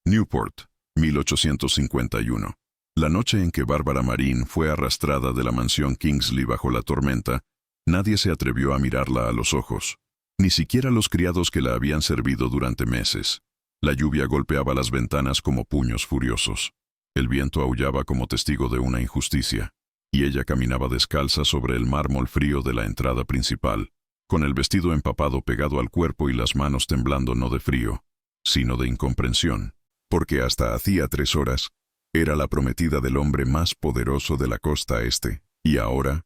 Newport, 1851. La noche en que Barbara Marin fue arrastrada de la mansión Kingsley bajo la tormenta, nadie se atrevió a mirarla a los ojos. Ni siquiera los criados que la habían servido durante meses. La lluvia golpeaba las ventanas como puños furiosos. El viento aullaba como testigo de una injusticia, y ella caminaba descalza sobre el mármol frío de la entrada principal, con el vestido empapado pegado al cuerpo y las manos temblando no de frío, sino de incomprensión, porque hasta hacía 3 horas, era la prometida del hombre más poderoso de la costa este, y ahora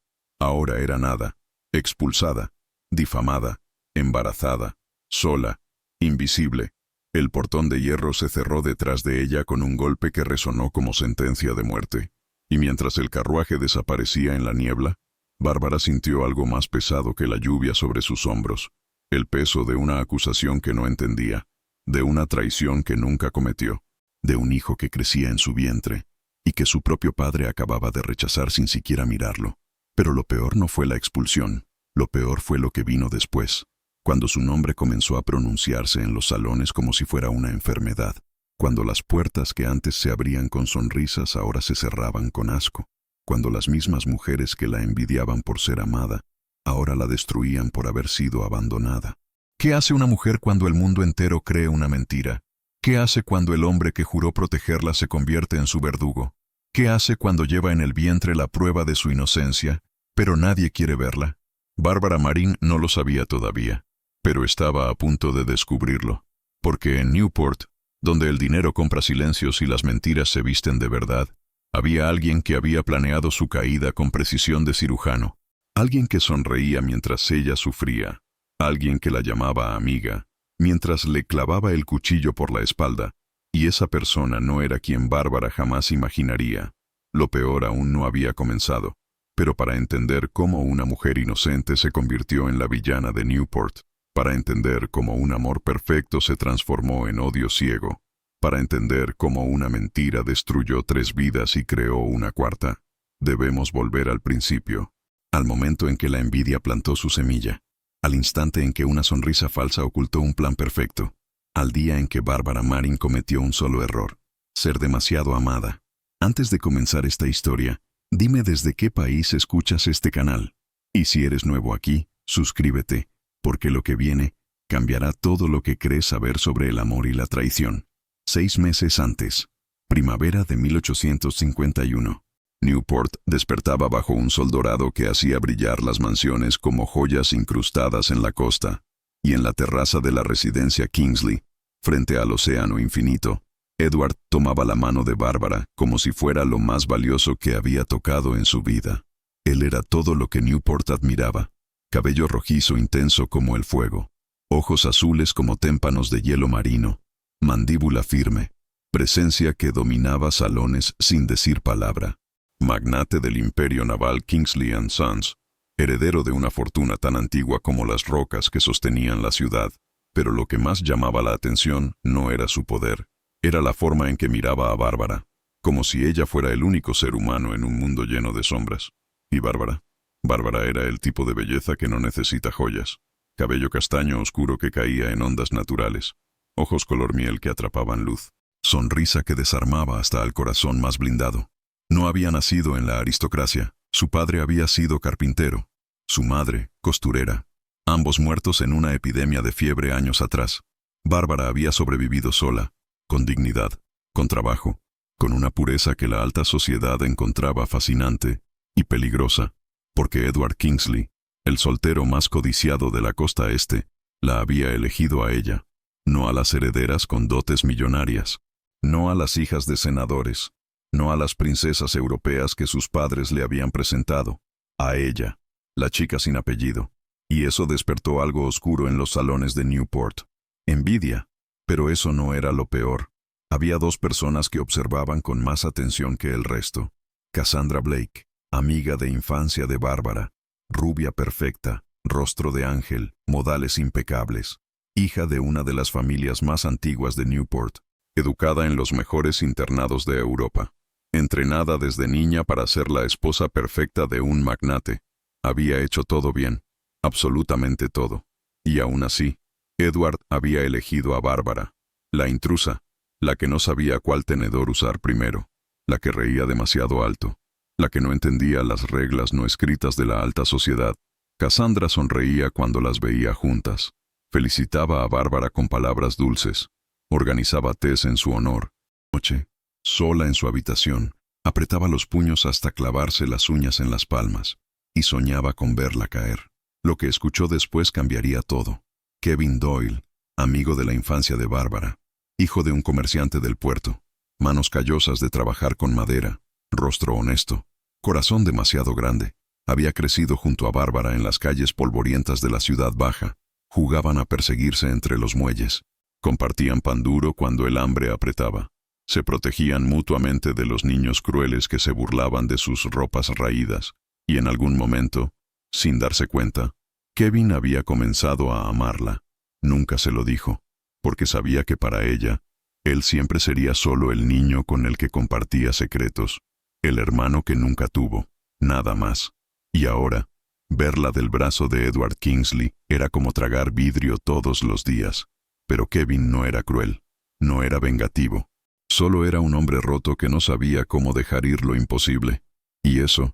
era nada, expulsada, difamada, embarazada, sola, invisible. El portón de hierro se cerró detrás de ella con un golpe que resonó como sentencia de muerte, y mientras el carruaje desaparecía en la niebla, Bárbara sintió algo más pesado que la lluvia sobre sus hombros, el peso de una acusación que no entendía, de una traición que nunca cometió, de un hijo que crecía en su vientre, y que su propio padre acababa de rechazar sin siquiera mirarlo. Pero lo peor no fue la expulsión, lo peor fue lo que vino después, cuando su nombre comenzó a pronunciarse en los salones como si fuera una enfermedad, cuando las puertas que antes se abrían con sonrisas ahora se cerraban con asco, cuando las mismas mujeres que la envidiaban por ser amada, ahora la destruían por haber sido abandonada. ¿Qué hace una mujer cuando el mundo entero cree una mentira? ¿Qué hace cuando el hombre que juró protegerla se convierte en su verdugo? ¿Qué hace cuando lleva en el vientre la prueba de su inocencia, pero nadie quiere verla? Bárbara Marin no lo sabía todavía, pero estaba a punto de descubrirlo, porque en Newport, donde el dinero compra silencios y las mentiras se visten de verdad, había alguien que había planeado su caída con precisión de cirujano, alguien que sonreía mientras ella sufría, alguien que la llamaba amiga, mientras le clavaba el cuchillo por la espalda, y esa persona no era quien Bárbara jamás imaginaría. Lo peor aún no había comenzado, pero para entender cómo una mujer inocente se convirtió en la villana de Newport, para entender cómo un amor perfecto se transformó en odio ciego, para entender cómo una mentira destruyó 3 vidas y creó una cuarta, debemos volver al principio, al momento en que la envidia plantó su semilla, al instante en que una sonrisa falsa ocultó un plan perfecto, al día en que Bárbara Marin cometió un solo error: ser demasiado amada. Antes de comenzar esta historia, dime desde qué país escuchas este canal. Y si eres nuevo aquí, suscríbete, porque lo que viene cambiará todo lo que crees saber sobre el amor y la traición. 6 meses antes, primavera de 1851. Newport despertaba bajo un sol dorado que hacía brillar las mansiones como joyas incrustadas en la costa, y en la terraza de la residencia Kingsley, frente al océano infinito, Edward tomaba la mano de Bárbara como si fuera lo más valioso que había tocado en su vida. Él era todo lo que Newport admiraba: cabello rojizo intenso como el fuego, ojos azules como témpanos de hielo marino, mandíbula firme, presencia que dominaba salones sin decir palabra. Magnate del imperio naval Kingsley & Sons, heredero de una fortuna tan antigua como las rocas que sostenían la ciudad, pero lo que más llamaba la atención no era su poder, era la forma en que miraba a Bárbara, como si ella fuera el único ser humano en un mundo lleno de sombras. ¿Y Bárbara? Bárbara era el tipo de belleza que no necesita joyas, cabello castaño oscuro que caía en ondas naturales, ojos color miel que atrapaban luz, sonrisa que desarmaba hasta el corazón más blindado. No había nacido en la aristocracia, su padre había sido carpintero, su madre, costurera, ambos muertos en una epidemia de fiebre años atrás. Bárbara había sobrevivido sola, con dignidad, con trabajo, con una pureza que la alta sociedad encontraba fascinante y peligrosa, porque Edward Kingsley, el soltero más codiciado de la costa este, la había elegido a ella, no a las herederas con dotes millonarias, no a las hijas de senadores, no a las princesas europeas que sus padres le habían presentado, a ella, la chica sin apellido. Y eso despertó algo oscuro en los salones de Newport. Envidia. Pero eso no era lo peor. Había 2 personas que observaban con más atención que el resto. Cassandra Blake, amiga de infancia de Bárbara, rubia perfecta, rostro de ángel, modales impecables, hija de una de las familias más antiguas de Newport, educada en los mejores internados de Europa, entrenada desde niña para ser la esposa perfecta de un magnate. Había hecho todo bien, absolutamente todo. Y aún así, Edward había elegido a Bárbara, la intrusa, la que no sabía cuál tenedor usar primero, la que reía demasiado alto, la que no entendía las reglas no escritas de la alta sociedad. Cassandra sonreía cuando las veía juntas. Felicitaba a Bárbara con palabras dulces. Organizaba tés en su honor. Noche, sola en su habitación, apretaba los puños hasta clavarse las uñas en las palmas, y soñaba con verla caer. Lo que escuchó después cambiaría todo. Kevin Doyle, amigo de la infancia de Bárbara, hijo de un comerciante del puerto, manos callosas de trabajar con madera, rostro honesto, corazón demasiado grande. Había crecido junto a Bárbara en las calles polvorientas de la ciudad baja. Jugaban a perseguirse entre los muelles. Compartían pan duro cuando el hambre apretaba. Se protegían mutuamente de los niños crueles que se burlaban de sus ropas raídas. Y en algún momento, sin darse cuenta, Kevin había comenzado a amarla. Nunca se lo dijo, porque sabía que para ella, él siempre sería solo el niño con el que compartía secretos, el hermano que nunca tuvo, nada más. Y ahora, verla del brazo de Edward Kingsley era como tragar vidrio todos los días. Pero Kevin no era cruel, no era vengativo. Solo era un hombre roto que no sabía cómo dejar ir lo imposible. Y eso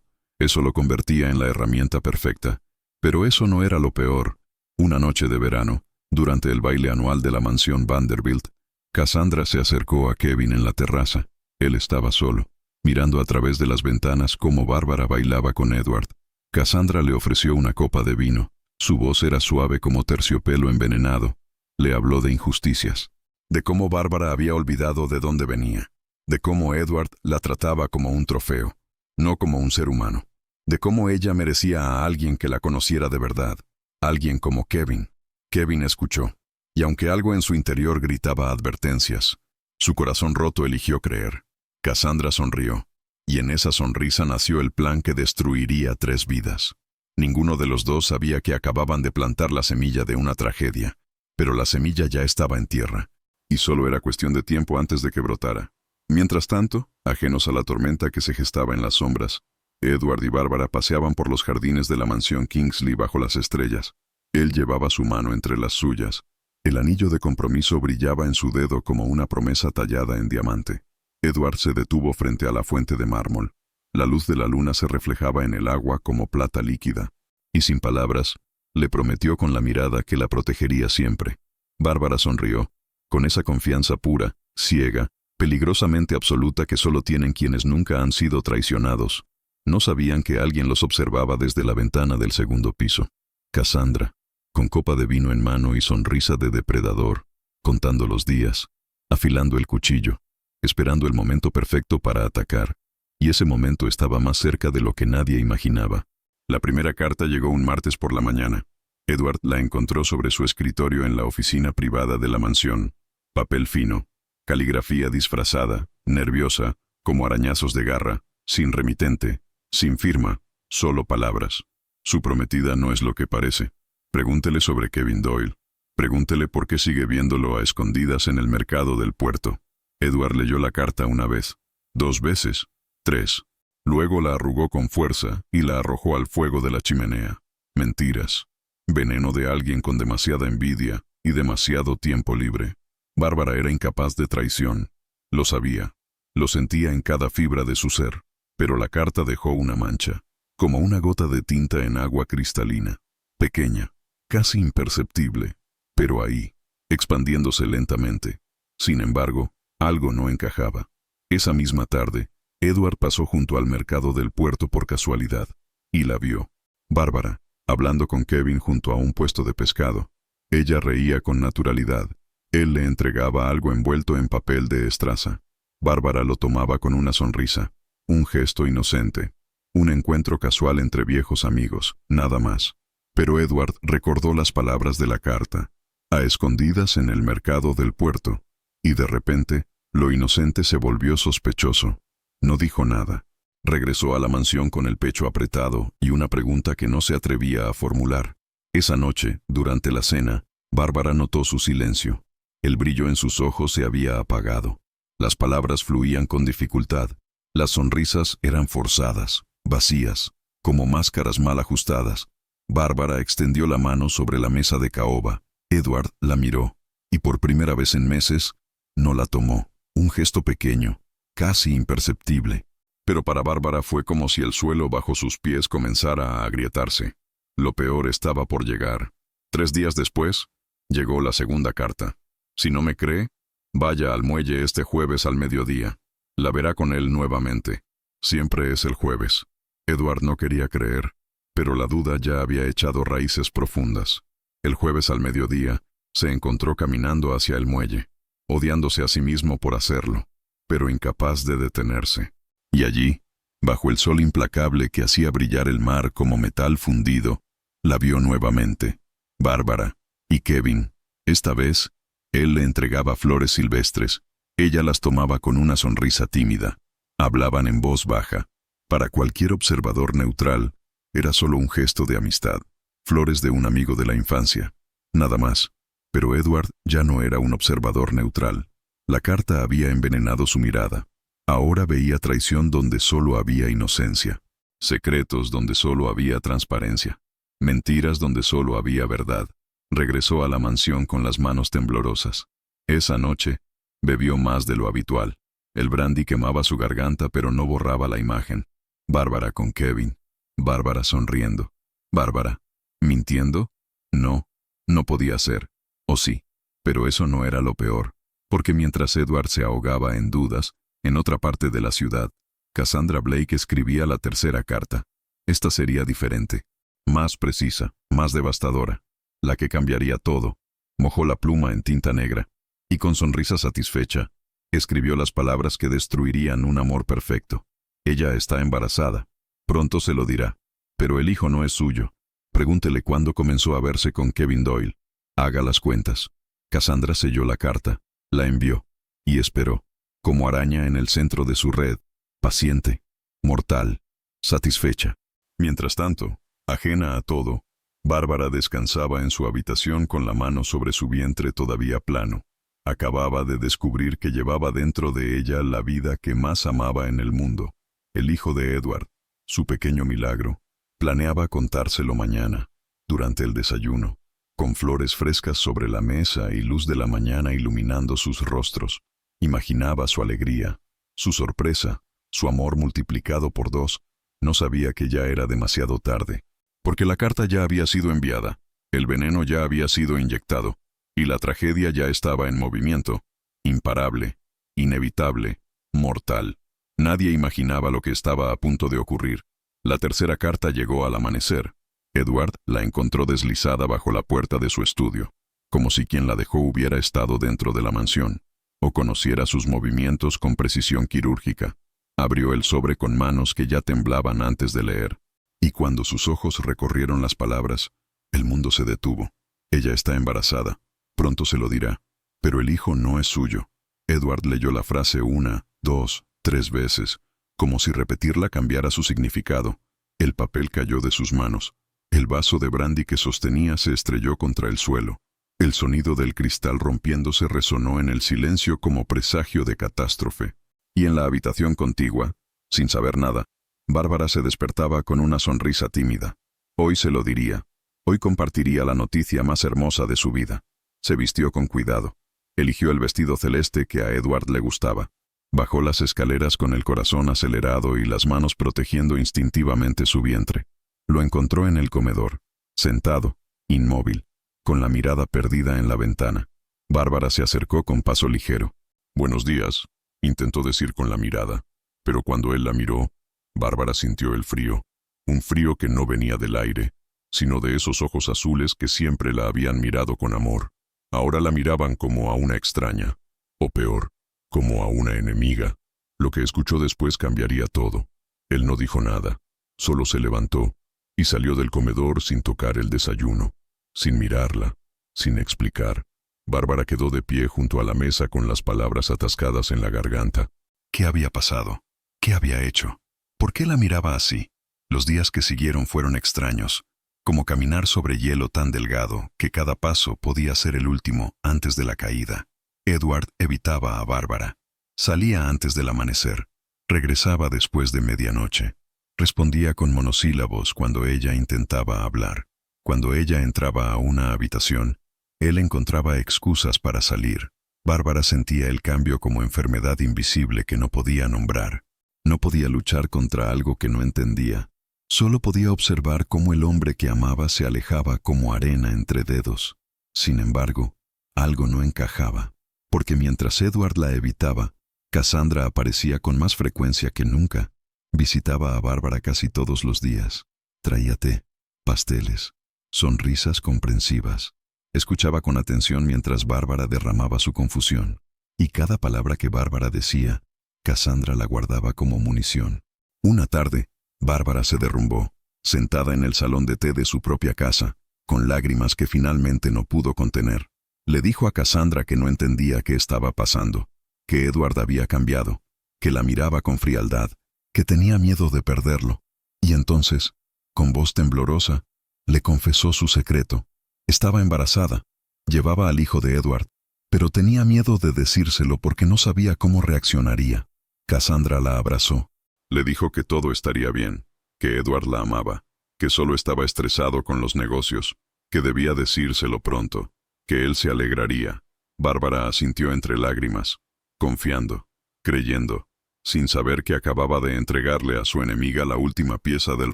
lo convertía en la herramienta perfecta. Pero eso no era lo peor. Una noche de verano, durante el baile anual de la mansión Vanderbilt, Cassandra se acercó a Kevin en la terraza. Él estaba solo, mirando a través de las ventanas cómo Bárbara bailaba con Edward. Cassandra le ofreció una copa de vino. Su voz era suave como terciopelo envenenado. Le habló de injusticias, de cómo Bárbara había olvidado de dónde venía, de cómo Edward la trataba como un trofeo, no como un ser humano, de cómo ella merecía a alguien que la conociera de verdad, alguien como Kevin. Kevin escuchó, y aunque algo en su interior gritaba advertencias, su corazón roto eligió creer. Cassandra sonrió. Y en esa sonrisa nació el plan que destruiría 3 vidas. Ninguno de los dos sabía que acababan de plantar la semilla de una tragedia, pero la semilla ya estaba en tierra, y solo era cuestión de tiempo antes de que brotara. Mientras tanto, ajenos a la tormenta que se gestaba en las sombras, Edward y Bárbara paseaban por los jardines de la mansión Kingsley bajo las estrellas. Él llevaba su mano entre las suyas. El anillo de compromiso brillaba en su dedo como una promesa tallada en diamante. Edward se detuvo frente a la fuente de mármol. La luz de la luna se reflejaba en el agua como plata líquida, y sin palabras, le prometió con la mirada que la protegería siempre. Bárbara sonrió, con esa confianza pura, ciega, peligrosamente absoluta que solo tienen quienes nunca han sido traicionados. No sabían que alguien los observaba desde la ventana del segundo piso. Cassandra, con copa de vino en mano y sonrisa de depredador, contando los días, afilando el cuchillo, esperando el momento perfecto para atacar, y ese momento estaba más cerca de lo que nadie imaginaba. La primera carta llegó un martes por la mañana. Edward la encontró sobre su escritorio en la oficina privada de la mansión. Papel fino, caligrafía disfrazada, nerviosa, como arañazos de garra, sin remitente, sin firma, solo palabras. Su prometida no es lo que parece. Pregúntele sobre Kevin Doyle. Pregúntele por qué sigue viéndolo a escondidas en el mercado del puerto. Edward leyó la carta una vez, 2 veces, 3. Luego la arrugó con fuerza y la arrojó al fuego de la chimenea. Mentiras. Veneno de alguien con demasiada envidia y demasiado tiempo libre. Bárbara era incapaz de traición. Lo sabía. Lo sentía en cada fibra de su ser. Pero la carta dejó una mancha, como una gota de tinta en agua cristalina. Pequeña, casi imperceptible, pero ahí, expandiéndose lentamente. Sin embargo, algo no encajaba. Esa misma tarde, Edward pasó junto al mercado del puerto por casualidad, y la vio. Bárbara, hablando con Kevin junto a un puesto de pescado. Ella reía con naturalidad. Él le entregaba algo envuelto en papel de estraza. Bárbara lo tomaba con una sonrisa, un gesto inocente, un encuentro casual entre viejos amigos, nada más. Pero Edward recordó las palabras de la carta, a escondidas en el mercado del puerto, y de repente, lo inocente se volvió sospechoso. No dijo nada. Regresó a la mansión con el pecho apretado y una pregunta que no se atrevía a formular. Esa noche, durante la cena, Bárbara notó su silencio. El brillo en sus ojos se había apagado. Las palabras fluían con dificultad. Las sonrisas eran forzadas, vacías, como máscaras mal ajustadas. Bárbara extendió la mano sobre la mesa de caoba. Edward la miró, y por primera vez en meses, no la tomó. Un gesto pequeño, casi imperceptible. Pero para Bárbara fue como si el suelo bajo sus pies comenzara a agrietarse. Lo peor estaba por llegar. 3 días después, llegó la segunda carta. Si no me cree, vaya al muelle este jueves al mediodía. La verá con él nuevamente. Siempre es el jueves. Edward no quería creer, pero la duda ya había echado raíces profundas. El jueves al mediodía, se encontró caminando hacia el muelle, odiándose a sí mismo por hacerlo, pero incapaz de detenerse. Y allí, bajo el sol implacable que hacía brillar el mar como metal fundido, la vio nuevamente. Bárbara y Kevin. Esta vez, él le entregaba flores silvestres. Ella las tomaba con una sonrisa tímida. Hablaban en voz baja. Para cualquier observador neutral, era solo un gesto de amistad. Flores de un amigo de la infancia. Nada más. Pero Edward ya no era un observador neutral. La carta había envenenado su mirada. Ahora veía traición donde solo había inocencia. Secretos donde solo había transparencia. Mentiras donde solo había verdad. Regresó a la mansión con las manos temblorosas. Esa noche, bebió más de lo habitual. El brandy quemaba su garganta pero no borraba la imagen. Bárbara con Kevin. Bárbara sonriendo. Bárbara, ¿mintiendo? No, no podía ser. O sí, pero eso no era lo peor. Porque mientras Edward se ahogaba en dudas, en otra parte de la ciudad, Cassandra Blake escribía la tercera carta. Esta sería diferente. Más precisa, más devastadora. La que cambiaría todo. Mojó la pluma en tinta negra. Y con sonrisa satisfecha, escribió las palabras que destruirían un amor perfecto. Ella está embarazada. Pronto se lo dirá. Pero el hijo no es suyo. Pregúntele cuándo comenzó a verse con Kevin Doyle. Haga las cuentas. Cassandra selló la carta, la envió, y esperó, como araña en el centro de su red, paciente, mortal, satisfecha. Mientras tanto, ajena a todo, Bárbara descansaba en su habitación con la mano sobre su vientre todavía plano. Acababa de descubrir que llevaba dentro de ella la vida que más amaba en el mundo. El hijo de Edward, su pequeño milagro. Planeaba contárselo mañana, durante el desayuno, con flores frescas sobre la mesa y luz de la mañana iluminando sus rostros. Imaginaba su alegría, su sorpresa, su amor multiplicado por 2. No sabía que ya era demasiado tarde, porque la carta ya había sido enviada, el veneno ya había sido inyectado, y la tragedia ya estaba en movimiento, imparable, inevitable, mortal. Nadie imaginaba lo que estaba a punto de ocurrir. La tercera carta llegó al amanecer. Edward la encontró deslizada bajo la puerta de su estudio, como si quien la dejó hubiera estado dentro de la mansión, o conociera sus movimientos con precisión quirúrgica. Abrió el sobre con manos que ya temblaban antes de leer, y cuando sus ojos recorrieron las palabras, el mundo se detuvo. Ella está embarazada. Pronto se lo dirá. Pero el hijo no es suyo. Edward leyó la frase 1, 2, 3 veces, como si repetirla cambiara su significado. El papel cayó de sus manos. El vaso de brandy que sostenía se estrelló contra el suelo. El sonido del cristal rompiéndose resonó en el silencio como presagio de catástrofe. Y en la habitación contigua, sin saber nada, Bárbara se despertaba con una sonrisa tímida. Hoy se lo diría. Hoy compartiría la noticia más hermosa de su vida. Se vistió con cuidado. Eligió el vestido celeste que a Edward le gustaba. Bajó las escaleras con el corazón acelerado y las manos protegiendo instintivamente su vientre. Lo encontró en el comedor, sentado, inmóvil, con la mirada perdida en la ventana. Bárbara se acercó con paso ligero. «Buenos días», intentó decir con la mirada, pero cuando él la miró, Bárbara sintió el frío, un frío que no venía del aire, sino de esos ojos azules que siempre la habían mirado con amor. Ahora la miraban como a una extraña, o peor, como a una enemiga. Lo que escuchó después cambiaría todo. Él no dijo nada, solo se levantó y salió del comedor sin tocar el desayuno, sin mirarla, sin explicar. Bárbara quedó de pie junto a la mesa con las palabras atascadas en la garganta. ¿Qué había pasado? ¿Qué había hecho? ¿Por qué la miraba así? Los días que siguieron fueron extraños, como caminar sobre hielo tan delgado que cada paso podía ser el último antes de la caída. Edward evitaba a Bárbara. Salía antes del amanecer. Regresaba después de medianoche. Respondía con monosílabos cuando ella intentaba hablar. Cuando ella entraba a una habitación, él encontraba excusas para salir. Bárbara sentía el cambio como enfermedad invisible que no podía nombrar. No podía luchar contra algo que no entendía. Solo podía observar cómo el hombre que amaba se alejaba como arena entre dedos. Sin embargo, algo no encajaba, porque mientras Edward la evitaba, Cassandra aparecía con más frecuencia que nunca. Visitaba a Bárbara casi todos los días. Traía té, pasteles, sonrisas comprensivas. Escuchaba con atención mientras Bárbara derramaba su confusión, y cada palabra que Bárbara decía, Cassandra la guardaba como munición. Una tarde, Bárbara se derrumbó, sentada en el salón de té de su propia casa, con lágrimas que finalmente no pudo contener. Le dijo a Cassandra que no entendía qué estaba pasando, que Edward había cambiado, que la miraba con frialdad, que tenía miedo de perderlo. Y entonces, con voz temblorosa, le confesó su secreto. Estaba embarazada, llevaba al hijo de Edward, pero tenía miedo de decírselo porque no sabía cómo reaccionaría. Cassandra la abrazó. Le dijo que todo estaría bien, que Edward la amaba, que solo estaba estresado con los negocios, que debía decírselo pronto, que él se alegraría. Bárbara asintió entre lágrimas, confiando, creyendo, sin saber que acababa de entregarle a su enemiga la última pieza del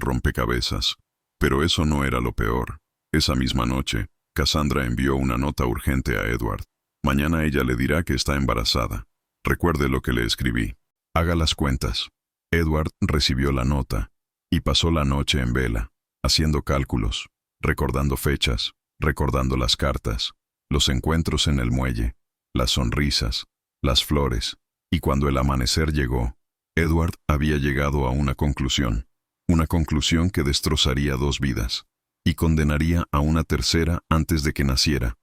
rompecabezas. Pero eso no era lo peor. Esa misma noche, Cassandra envió una nota urgente a Edward. Mañana ella le dirá que está embarazada. Recuerde lo que le escribí. Haga las cuentas. Edward recibió la nota y pasó la noche en vela, haciendo cálculos, recordando fechas, recordando las cartas, los encuentros en el muelle, las sonrisas, las flores, y cuando el amanecer llegó, Edward había llegado a una conclusión que destrozaría 2 vidas, y condenaría a una tercera antes de que naciera.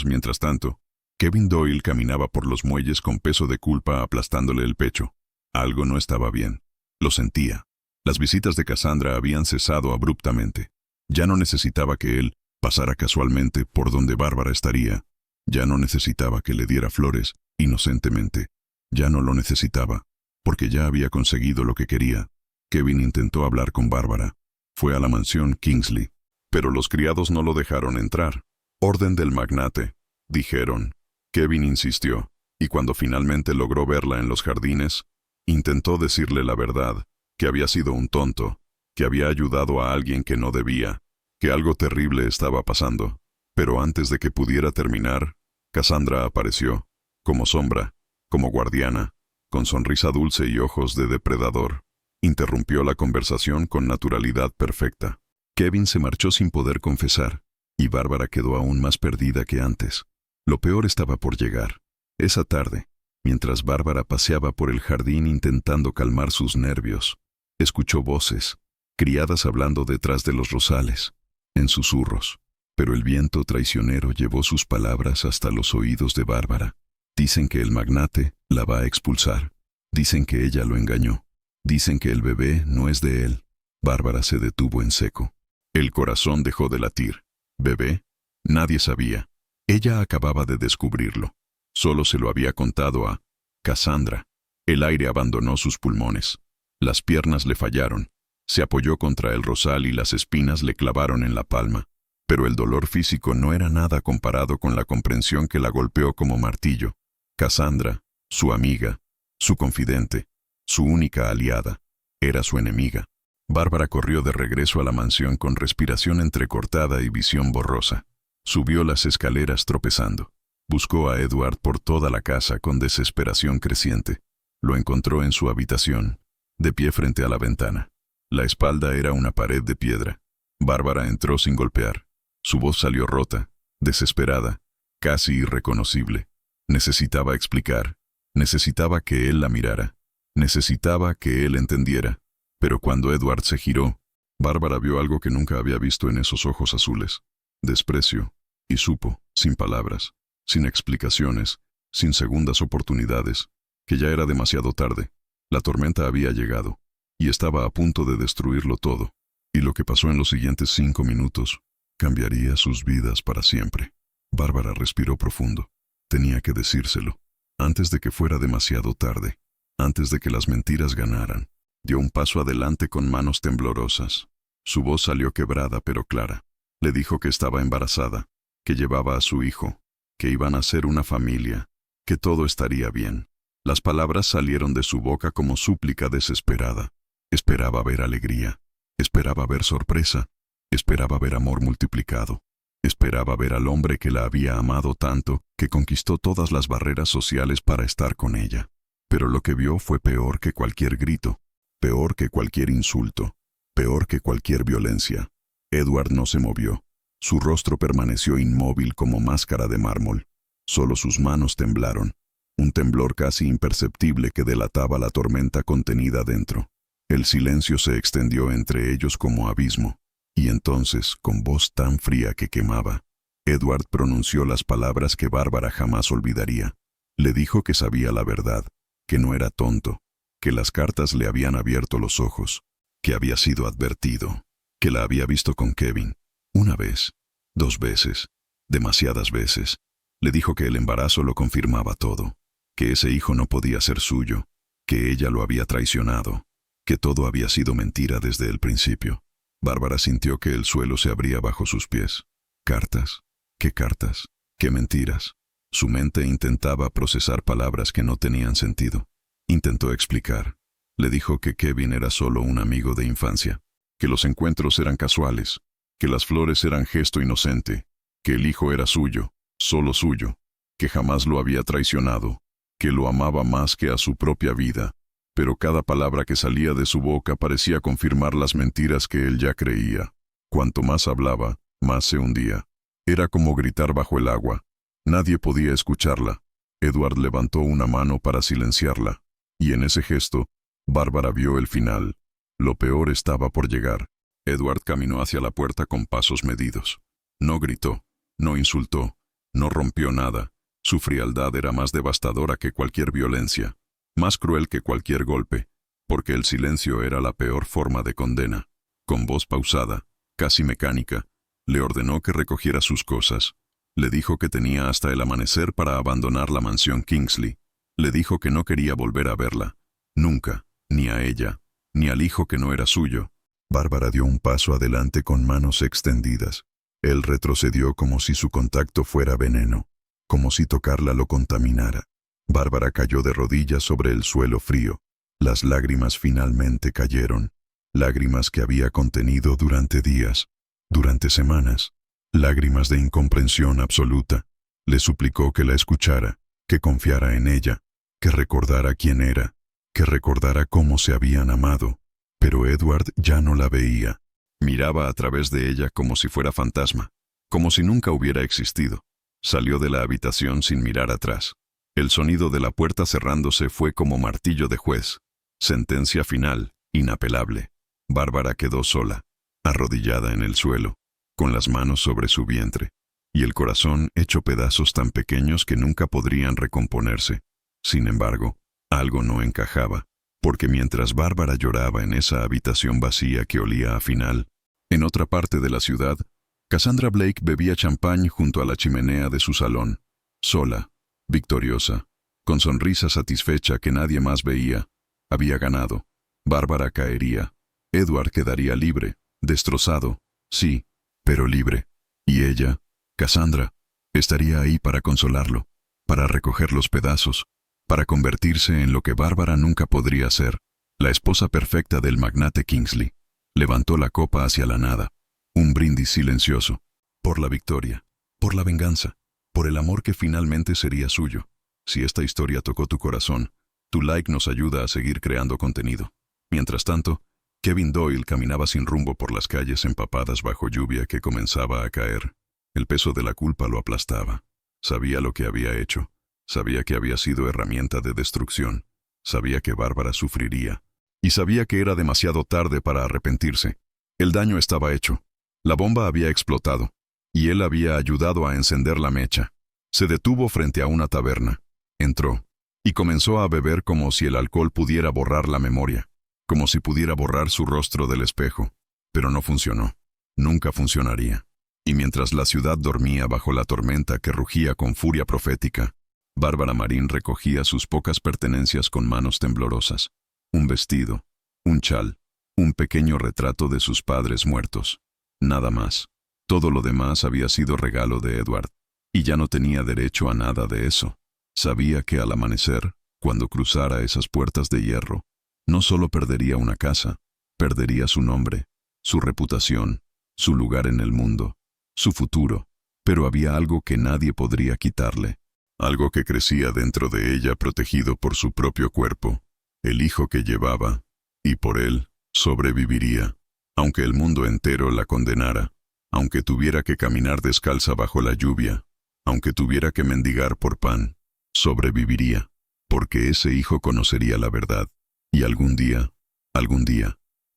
Mientras tanto, Kevin Doyle caminaba por los muelles con peso de culpa aplastándole el pecho. Algo no estaba bien. Lo sentía. Las visitas de Cassandra habían cesado abruptamente. Ya no necesitaba que él pasara casualmente por donde Bárbara estaría. Ya no necesitaba que le diera flores inocentemente. Ya no lo necesitaba, porque ya había conseguido lo que quería. Kevin intentó hablar con Bárbara. Fue a la mansión Kingsley, pero los criados no lo dejaron entrar. Orden del magnate, dijeron. Kevin insistió, y cuando finalmente logró verla en los jardines, intentó decirle la verdad, que había sido un tonto, que había ayudado a alguien que no debía, que algo terrible estaba pasando. Pero antes de que pudiera terminar, Cassandra apareció, como sombra, como guardiana, con sonrisa dulce y ojos de depredador. Interrumpió la conversación con naturalidad perfecta. Kevin se marchó sin poder confesar, y Bárbara quedó aún más perdida que antes. Lo peor estaba por llegar. Esa tarde, mientras Bárbara paseaba por el jardín intentando calmar sus nervios, escuchó voces, criadas hablando detrás de los rosales, en susurros. Pero el viento traicionero llevó sus palabras hasta los oídos de Bárbara. Dicen que el magnate la va a expulsar. Dicen que ella lo engañó. Dicen que el bebé no es de él. Bárbara se detuvo en seco. El corazón dejó de latir. ¿Bebé? Nadie sabía. Ella acababa de descubrirlo. Solo se lo había contado a Cassandra. El aire abandonó sus pulmones. Las piernas le fallaron. Se apoyó contra el rosal y las espinas le clavaron en la palma. Pero el dolor físico no era nada comparado con la comprensión que la golpeó como martillo. Cassandra, su amiga, su confidente, su única aliada, era su enemiga. Bárbara corrió de regreso a la mansión con respiración entrecortada y visión borrosa. Subió las escaleras tropezando. Buscó a Edward por toda la casa con desesperación creciente. Lo encontró en su habitación, de pie frente a la ventana. La espalda era una pared de piedra. Bárbara entró sin golpear. Su voz salió rota, desesperada, casi irreconocible. Necesitaba explicar. Necesitaba que él la mirara. Necesitaba que él entendiera. Pero cuando Edward se giró, Bárbara vio algo que nunca había visto en esos ojos azules. Desprecio. Y supo, sin palabras, sin explicaciones, sin segundas oportunidades, que ya era demasiado tarde. La tormenta había llegado, y estaba a punto de destruirlo todo. Y lo que pasó en los siguientes 5 minutos cambiaría sus vidas para siempre. Bárbara respiró profundo. Tenía que decírselo, antes de que fuera demasiado tarde, antes de que las mentiras ganaran. Dio un paso adelante con manos temblorosas. Su voz salió quebrada pero clara. Le dijo que estaba embarazada, que llevaba a su hijo, que iban a ser una familia, que todo estaría bien. Las palabras salieron de su boca como súplica desesperada. Esperaba ver alegría, esperaba ver sorpresa, esperaba ver amor multiplicado. Esperaba ver al hombre que la había amado tanto, que conquistó todas las barreras sociales para estar con ella. Pero lo que vio fue peor que cualquier grito, peor que cualquier insulto, peor que cualquier violencia. Edward no se movió. Su rostro permaneció inmóvil como máscara de mármol. Solo sus manos temblaron, un temblor casi imperceptible que delataba la tormenta contenida dentro. El silencio se extendió entre ellos como abismo. Y entonces, con voz tan fría que quemaba, Edward pronunció las palabras que Bárbara jamás olvidaría. Le dijo que sabía la verdad, que no era tonto, que las cartas le habían abierto los ojos, que había sido advertido, que la había visto con Kevin, una vez, 2 veces, demasiadas veces. Le dijo que el embarazo lo confirmaba todo, que ese hijo no podía ser suyo, que ella lo había traicionado, que todo había sido mentira desde el principio. Bárbara sintió que el suelo se abría bajo sus pies. ¿Cartas? ¿Qué cartas? ¿Qué mentiras? Su mente intentaba procesar palabras que no tenían sentido. Intentó explicar. Le dijo que Kevin era solo un amigo de infancia, que los encuentros eran casuales, que las flores eran gesto inocente, que el hijo era suyo, solo suyo, que jamás lo había traicionado, que lo amaba más que a su propia vida. Pero cada palabra que salía de su boca parecía confirmar las mentiras que él ya creía. Cuanto más hablaba, más se hundía. Era como gritar bajo el agua. Nadie podía escucharla. Edward levantó una mano para silenciarla, y en ese gesto, Bárbara vio el final. Lo peor estaba por llegar. Edward caminó hacia la puerta con pasos medidos. No gritó, no insultó, no rompió nada. Su frialdad era más devastadora que cualquier violencia. Más cruel que cualquier golpe, porque el silencio era la peor forma de condena. Con voz pausada, casi mecánica, le ordenó que recogiera sus cosas. Le dijo que tenía hasta el amanecer para abandonar la mansión Kingsley. Le dijo que no quería volver a verla. Nunca, ni a ella, ni al hijo que no era suyo. Bárbara dio un paso adelante con manos extendidas. Él retrocedió como si su contacto fuera veneno, como si tocarla lo contaminara. Bárbara cayó de rodillas sobre el suelo frío. Las lágrimas finalmente cayeron, lágrimas que había contenido durante días, durante semanas, lágrimas de incomprensión absoluta. Le suplicó que la escuchara, que confiara en ella, que recordara quién era, que recordara cómo se habían amado. Pero Edward ya no la veía. Miraba a través de ella como si fuera fantasma, como si nunca hubiera existido. Salió de la habitación sin mirar atrás. El sonido de la puerta cerrándose fue como martillo de juez. Sentencia final, inapelable. Bárbara quedó sola, arrodillada en el suelo, con las manos sobre su vientre, y el corazón hecho pedazos tan pequeños que nunca podrían recomponerse. Sin embargo, algo no encajaba, porque mientras Bárbara lloraba en esa habitación vacía que olía a final, en otra parte de la ciudad, Cassandra Blake bebía champán junto a la chimenea de su salón, sola, victoriosa, con sonrisa satisfecha que nadie más veía. Había ganado. Bárbara caería. Edward quedaría libre, destrozado, sí, pero libre. Y ella, Cassandra, estaría ahí para consolarlo, para recoger los pedazos, para convertirse en lo que Bárbara nunca podría ser, la esposa perfecta del magnate Kingsley. Levantó la copa hacia la nada, un brindis silencioso, por la victoria, por la venganza, por el amor que finalmente sería suyo. Si esta historia tocó tu corazón, tu like nos ayuda a seguir creando contenido. Mientras tanto, Kevin Doyle caminaba sin rumbo por las calles empapadas bajo lluvia que comenzaba a caer. El peso de la culpa lo aplastaba. Sabía lo que había hecho. Sabía que había sido herramienta de destrucción. Sabía que Bárbara sufriría. Y sabía que era demasiado tarde para arrepentirse. El daño estaba hecho. La bomba había explotado. Y él había ayudado a encender la mecha. Se detuvo frente a una taberna. Entró. Y comenzó a beber como si el alcohol pudiera borrar la memoria. Como si pudiera borrar su rostro del espejo. Pero no funcionó. Nunca funcionaría. Y mientras la ciudad dormía bajo la tormenta que rugía con furia profética, Bárbara Marín recogía sus pocas pertenencias con manos temblorosas. Un vestido, un chal, un pequeño retrato de sus padres muertos. Nada más. Todo lo demás había sido regalo de Edward. y ya no tenía derecho a nada de eso. Sabía que al amanecer, cuando cruzara esas puertas de hierro, no solo perdería una casa, perdería su nombre, su reputación, su lugar en el mundo, su futuro, pero había algo que nadie podría quitarle, algo que crecía dentro de ella protegido por su propio cuerpo, el hijo que llevaba, y por él sobreviviría, aunque el mundo entero la condenara, aunque tuviera que caminar descalza bajo la lluvia, aunque tuviera que mendigar por pan, sobreviviría, porque ese hijo conocería la verdad, y algún día,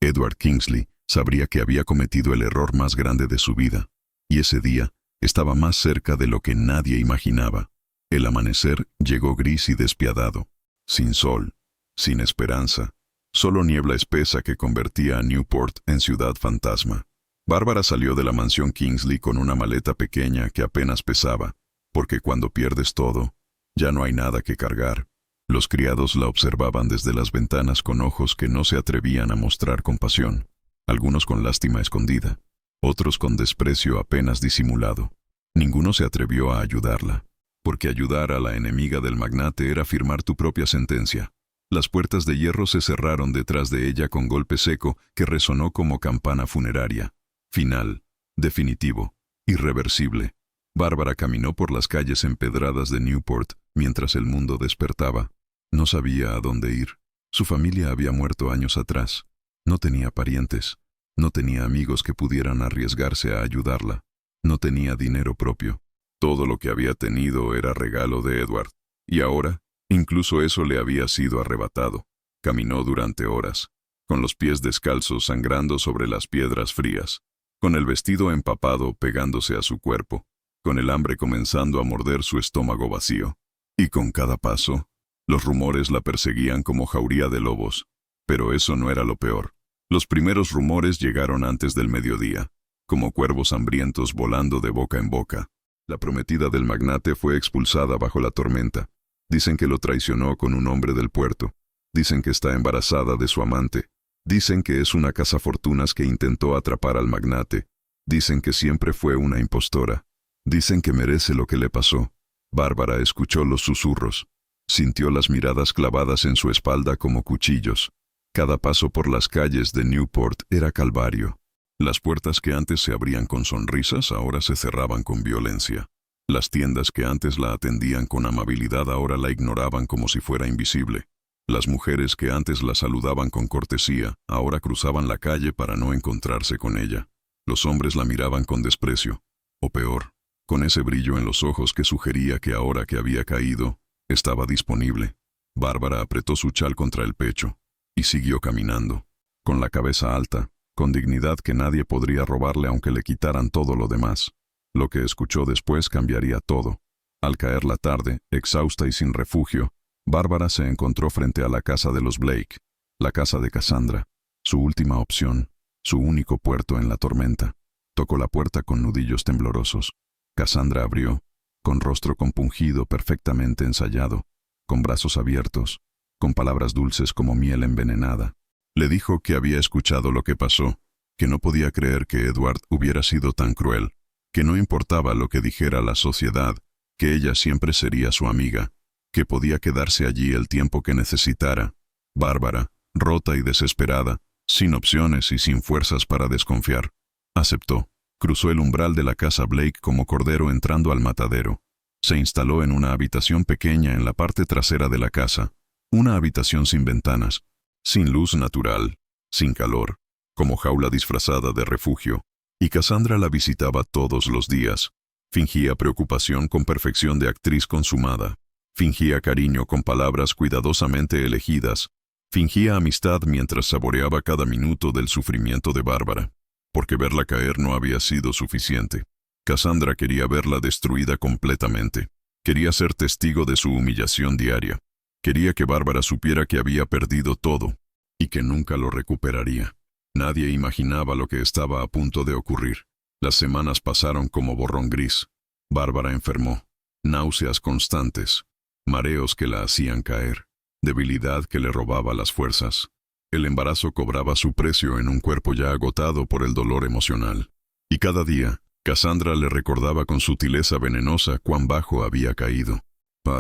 Edward Kingsley sabría que había cometido el error más grande de su vida, y ese día estaba más cerca de lo que nadie imaginaba. El amanecer llegó gris y despiadado, sin sol, sin esperanza, solo niebla espesa que convertía a Newport en ciudad fantasma. Bárbara salió de la mansión Kingsley con una maleta pequeña que apenas pesaba, porque cuando pierdes todo, ya no hay nada que cargar. Los criados la observaban desde las ventanas con ojos que no se atrevían a mostrar compasión, algunos con lástima escondida, otros con desprecio apenas disimulado. Ninguno se atrevió a ayudarla, porque ayudar a la enemiga del magnate era firmar tu propia sentencia. Las puertas de hierro se cerraron detrás de ella con golpe seco que resonó como campana funeraria. Final, definitivo, irreversible. Bárbara caminó por las calles empedradas de Newport mientras el mundo despertaba. No sabía a dónde ir. Su familia había muerto años atrás. No tenía parientes. No tenía amigos que pudieran arriesgarse a ayudarla. No tenía dinero propio. Todo lo que había tenido era regalo de Edward. Y ahora, incluso eso le había sido arrebatado. Caminó durante horas, con los pies descalzos sangrando sobre las piedras frías, con el vestido empapado pegándose a su cuerpo, con el hambre comenzando a morder su estómago vacío. Y con cada paso, los rumores la perseguían como jauría de lobos. Pero eso no era lo peor. Los primeros rumores llegaron antes del mediodía, como cuervos hambrientos volando de boca en boca. La prometida del magnate fue expulsada bajo la tormenta. Dicen que lo traicionó con un hombre del puerto. Dicen que está embarazada de su amante. Dicen que es una cazafortunas que intentó atrapar al magnate. Dicen que siempre fue una impostora. Dicen que merece lo que le pasó. Bárbara escuchó los susurros. Sintió las miradas clavadas en su espalda como cuchillos. Cada paso por las calles de Newport era calvario. Las puertas que antes se abrían con sonrisas ahora se cerraban con violencia. Las tiendas que antes la atendían con amabilidad ahora la ignoraban como si fuera invisible. Las mujeres que antes la saludaban con cortesía ahora cruzaban la calle para no encontrarse con ella. Los hombres la miraban con desprecio, o peor, con ese brillo en los ojos que sugería que ahora que había caído, estaba disponible. Bárbara apretó su chal contra el pecho y siguió caminando, con la cabeza alta, con dignidad que nadie podría robarle aunque le quitaran todo lo demás. Lo que escuchó después cambiaría todo. Al caer la tarde, exhausta y sin refugio, Bárbara se encontró frente a la casa de los Blake, la casa de Cassandra, su última opción, su único puerto en la tormenta. Tocó la puerta con nudillos temblorosos. Cassandra abrió, con rostro compungido perfectamente ensayado, con brazos abiertos, con palabras dulces como miel envenenada. Le dijo que había escuchado lo que pasó, que no podía creer que Edward hubiera sido tan cruel, que no importaba lo que dijera la sociedad, que ella siempre sería su amiga, que podía quedarse allí el tiempo que necesitara. Bárbara, rota y desesperada, sin opciones y sin fuerzas para desconfiar, aceptó. Cruzó el umbral de la casa Blake como cordero entrando al matadero. Se instaló en una habitación pequeña en la parte trasera de la casa, una habitación sin ventanas, sin luz natural, sin calor, como jaula disfrazada de refugio, y Cassandra la visitaba todos los días. Fingía preocupación con perfección de actriz consumada, fingía cariño con palabras cuidadosamente elegidas, fingía amistad mientras saboreaba cada minuto del sufrimiento de Bárbara, porque verla caer no había sido suficiente. Cassandra quería verla destruida completamente, quería ser testigo de su humillación diaria. Quería que Bárbara supiera que había perdido todo, y que nunca lo recuperaría. Nadie imaginaba lo que estaba a punto de ocurrir. Las semanas pasaron como borrón gris. Bárbara enfermó. Náuseas constantes, mareos que la hacían caer, debilidad que le robaba las fuerzas. El embarazo cobraba su precio en un cuerpo ya agotado por el dolor emocional. Y cada día, Cassandra le recordaba con sutileza venenosa cuán bajo había caído.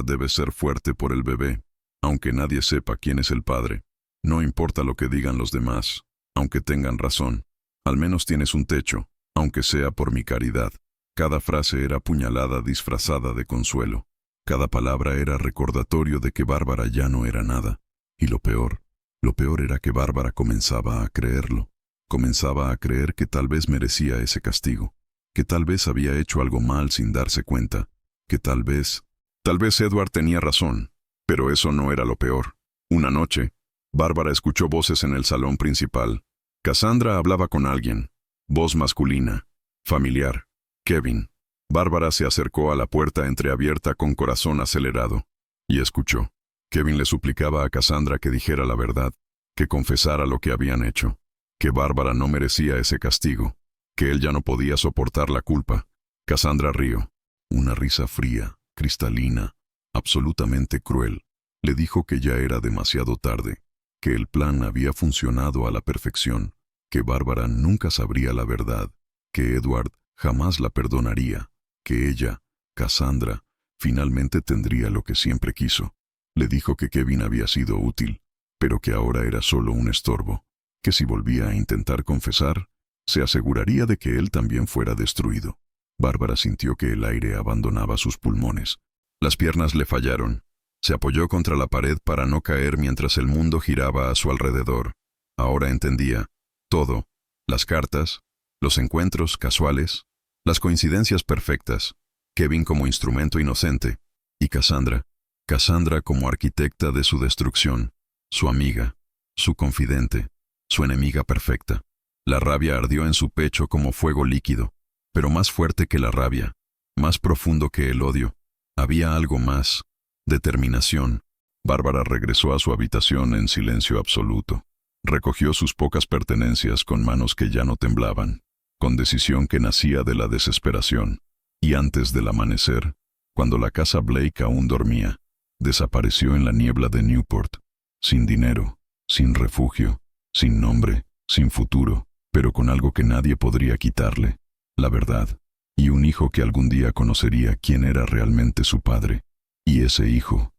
Debe ser fuerte por el bebé, aunque nadie sepa quién es el padre. No importa lo que digan los demás, aunque tengan razón. Al menos tienes un techo, aunque sea por mi caridad. Cada frase era puñalada disfrazada de consuelo. Cada palabra era recordatorio de que Bárbara ya no era nada. Y lo peor era que Bárbara comenzaba a creerlo. Comenzaba a creer que tal vez merecía ese castigo, que tal vez había hecho algo mal sin darse cuenta, que tal vez Edward tenía razón, pero eso no era lo peor. Una noche, Bárbara escuchó voces en el salón principal. Cassandra hablaba con alguien, voz masculina, familiar, Kevin. Bárbara se acercó a la puerta entreabierta con corazón acelerado, y escuchó. Kevin le suplicaba a Cassandra que dijera la verdad, que confesara lo que habían hecho, que Bárbara no merecía ese castigo, que él ya no podía soportar la culpa. Cassandra rió, una risa fría, cristalina, absolutamente cruel. Le dijo que ya era demasiado tarde, que el plan había funcionado a la perfección, que Bárbara nunca sabría la verdad, que Edward jamás la perdonaría, que ella, Cassandra, finalmente tendría lo que siempre quiso. Le dijo que Kevin había sido útil, pero que ahora era solo un estorbo, que si volvía a intentar confesar, se aseguraría de que él también fuera destruido. Bárbara sintió que el aire abandonaba sus pulmones. Las piernas le fallaron. Se apoyó contra la pared para no caer mientras el mundo giraba a su alrededor. Ahora entendía todo: las cartas, los encuentros casuales, las coincidencias perfectas, Kevin como instrumento inocente, y Cassandra como arquitecta de su destrucción, su amiga, su confidente, su enemiga perfecta. La rabia ardió en su pecho como fuego líquido, pero más fuerte que la rabia, más profundo que el odio. Había algo más: determinación. Bárbara regresó a su habitación en silencio absoluto. Recogió sus pocas pertenencias con manos que ya no temblaban, con decisión que nacía de la desesperación. Y antes del amanecer, cuando la casa Blake aún dormía, desapareció en la niebla de Newport, sin dinero, sin refugio, sin nombre, sin futuro, pero con algo que nadie podría quitarle: la verdad, y un hijo que algún día conocería quién era realmente su padre. Y ese hijo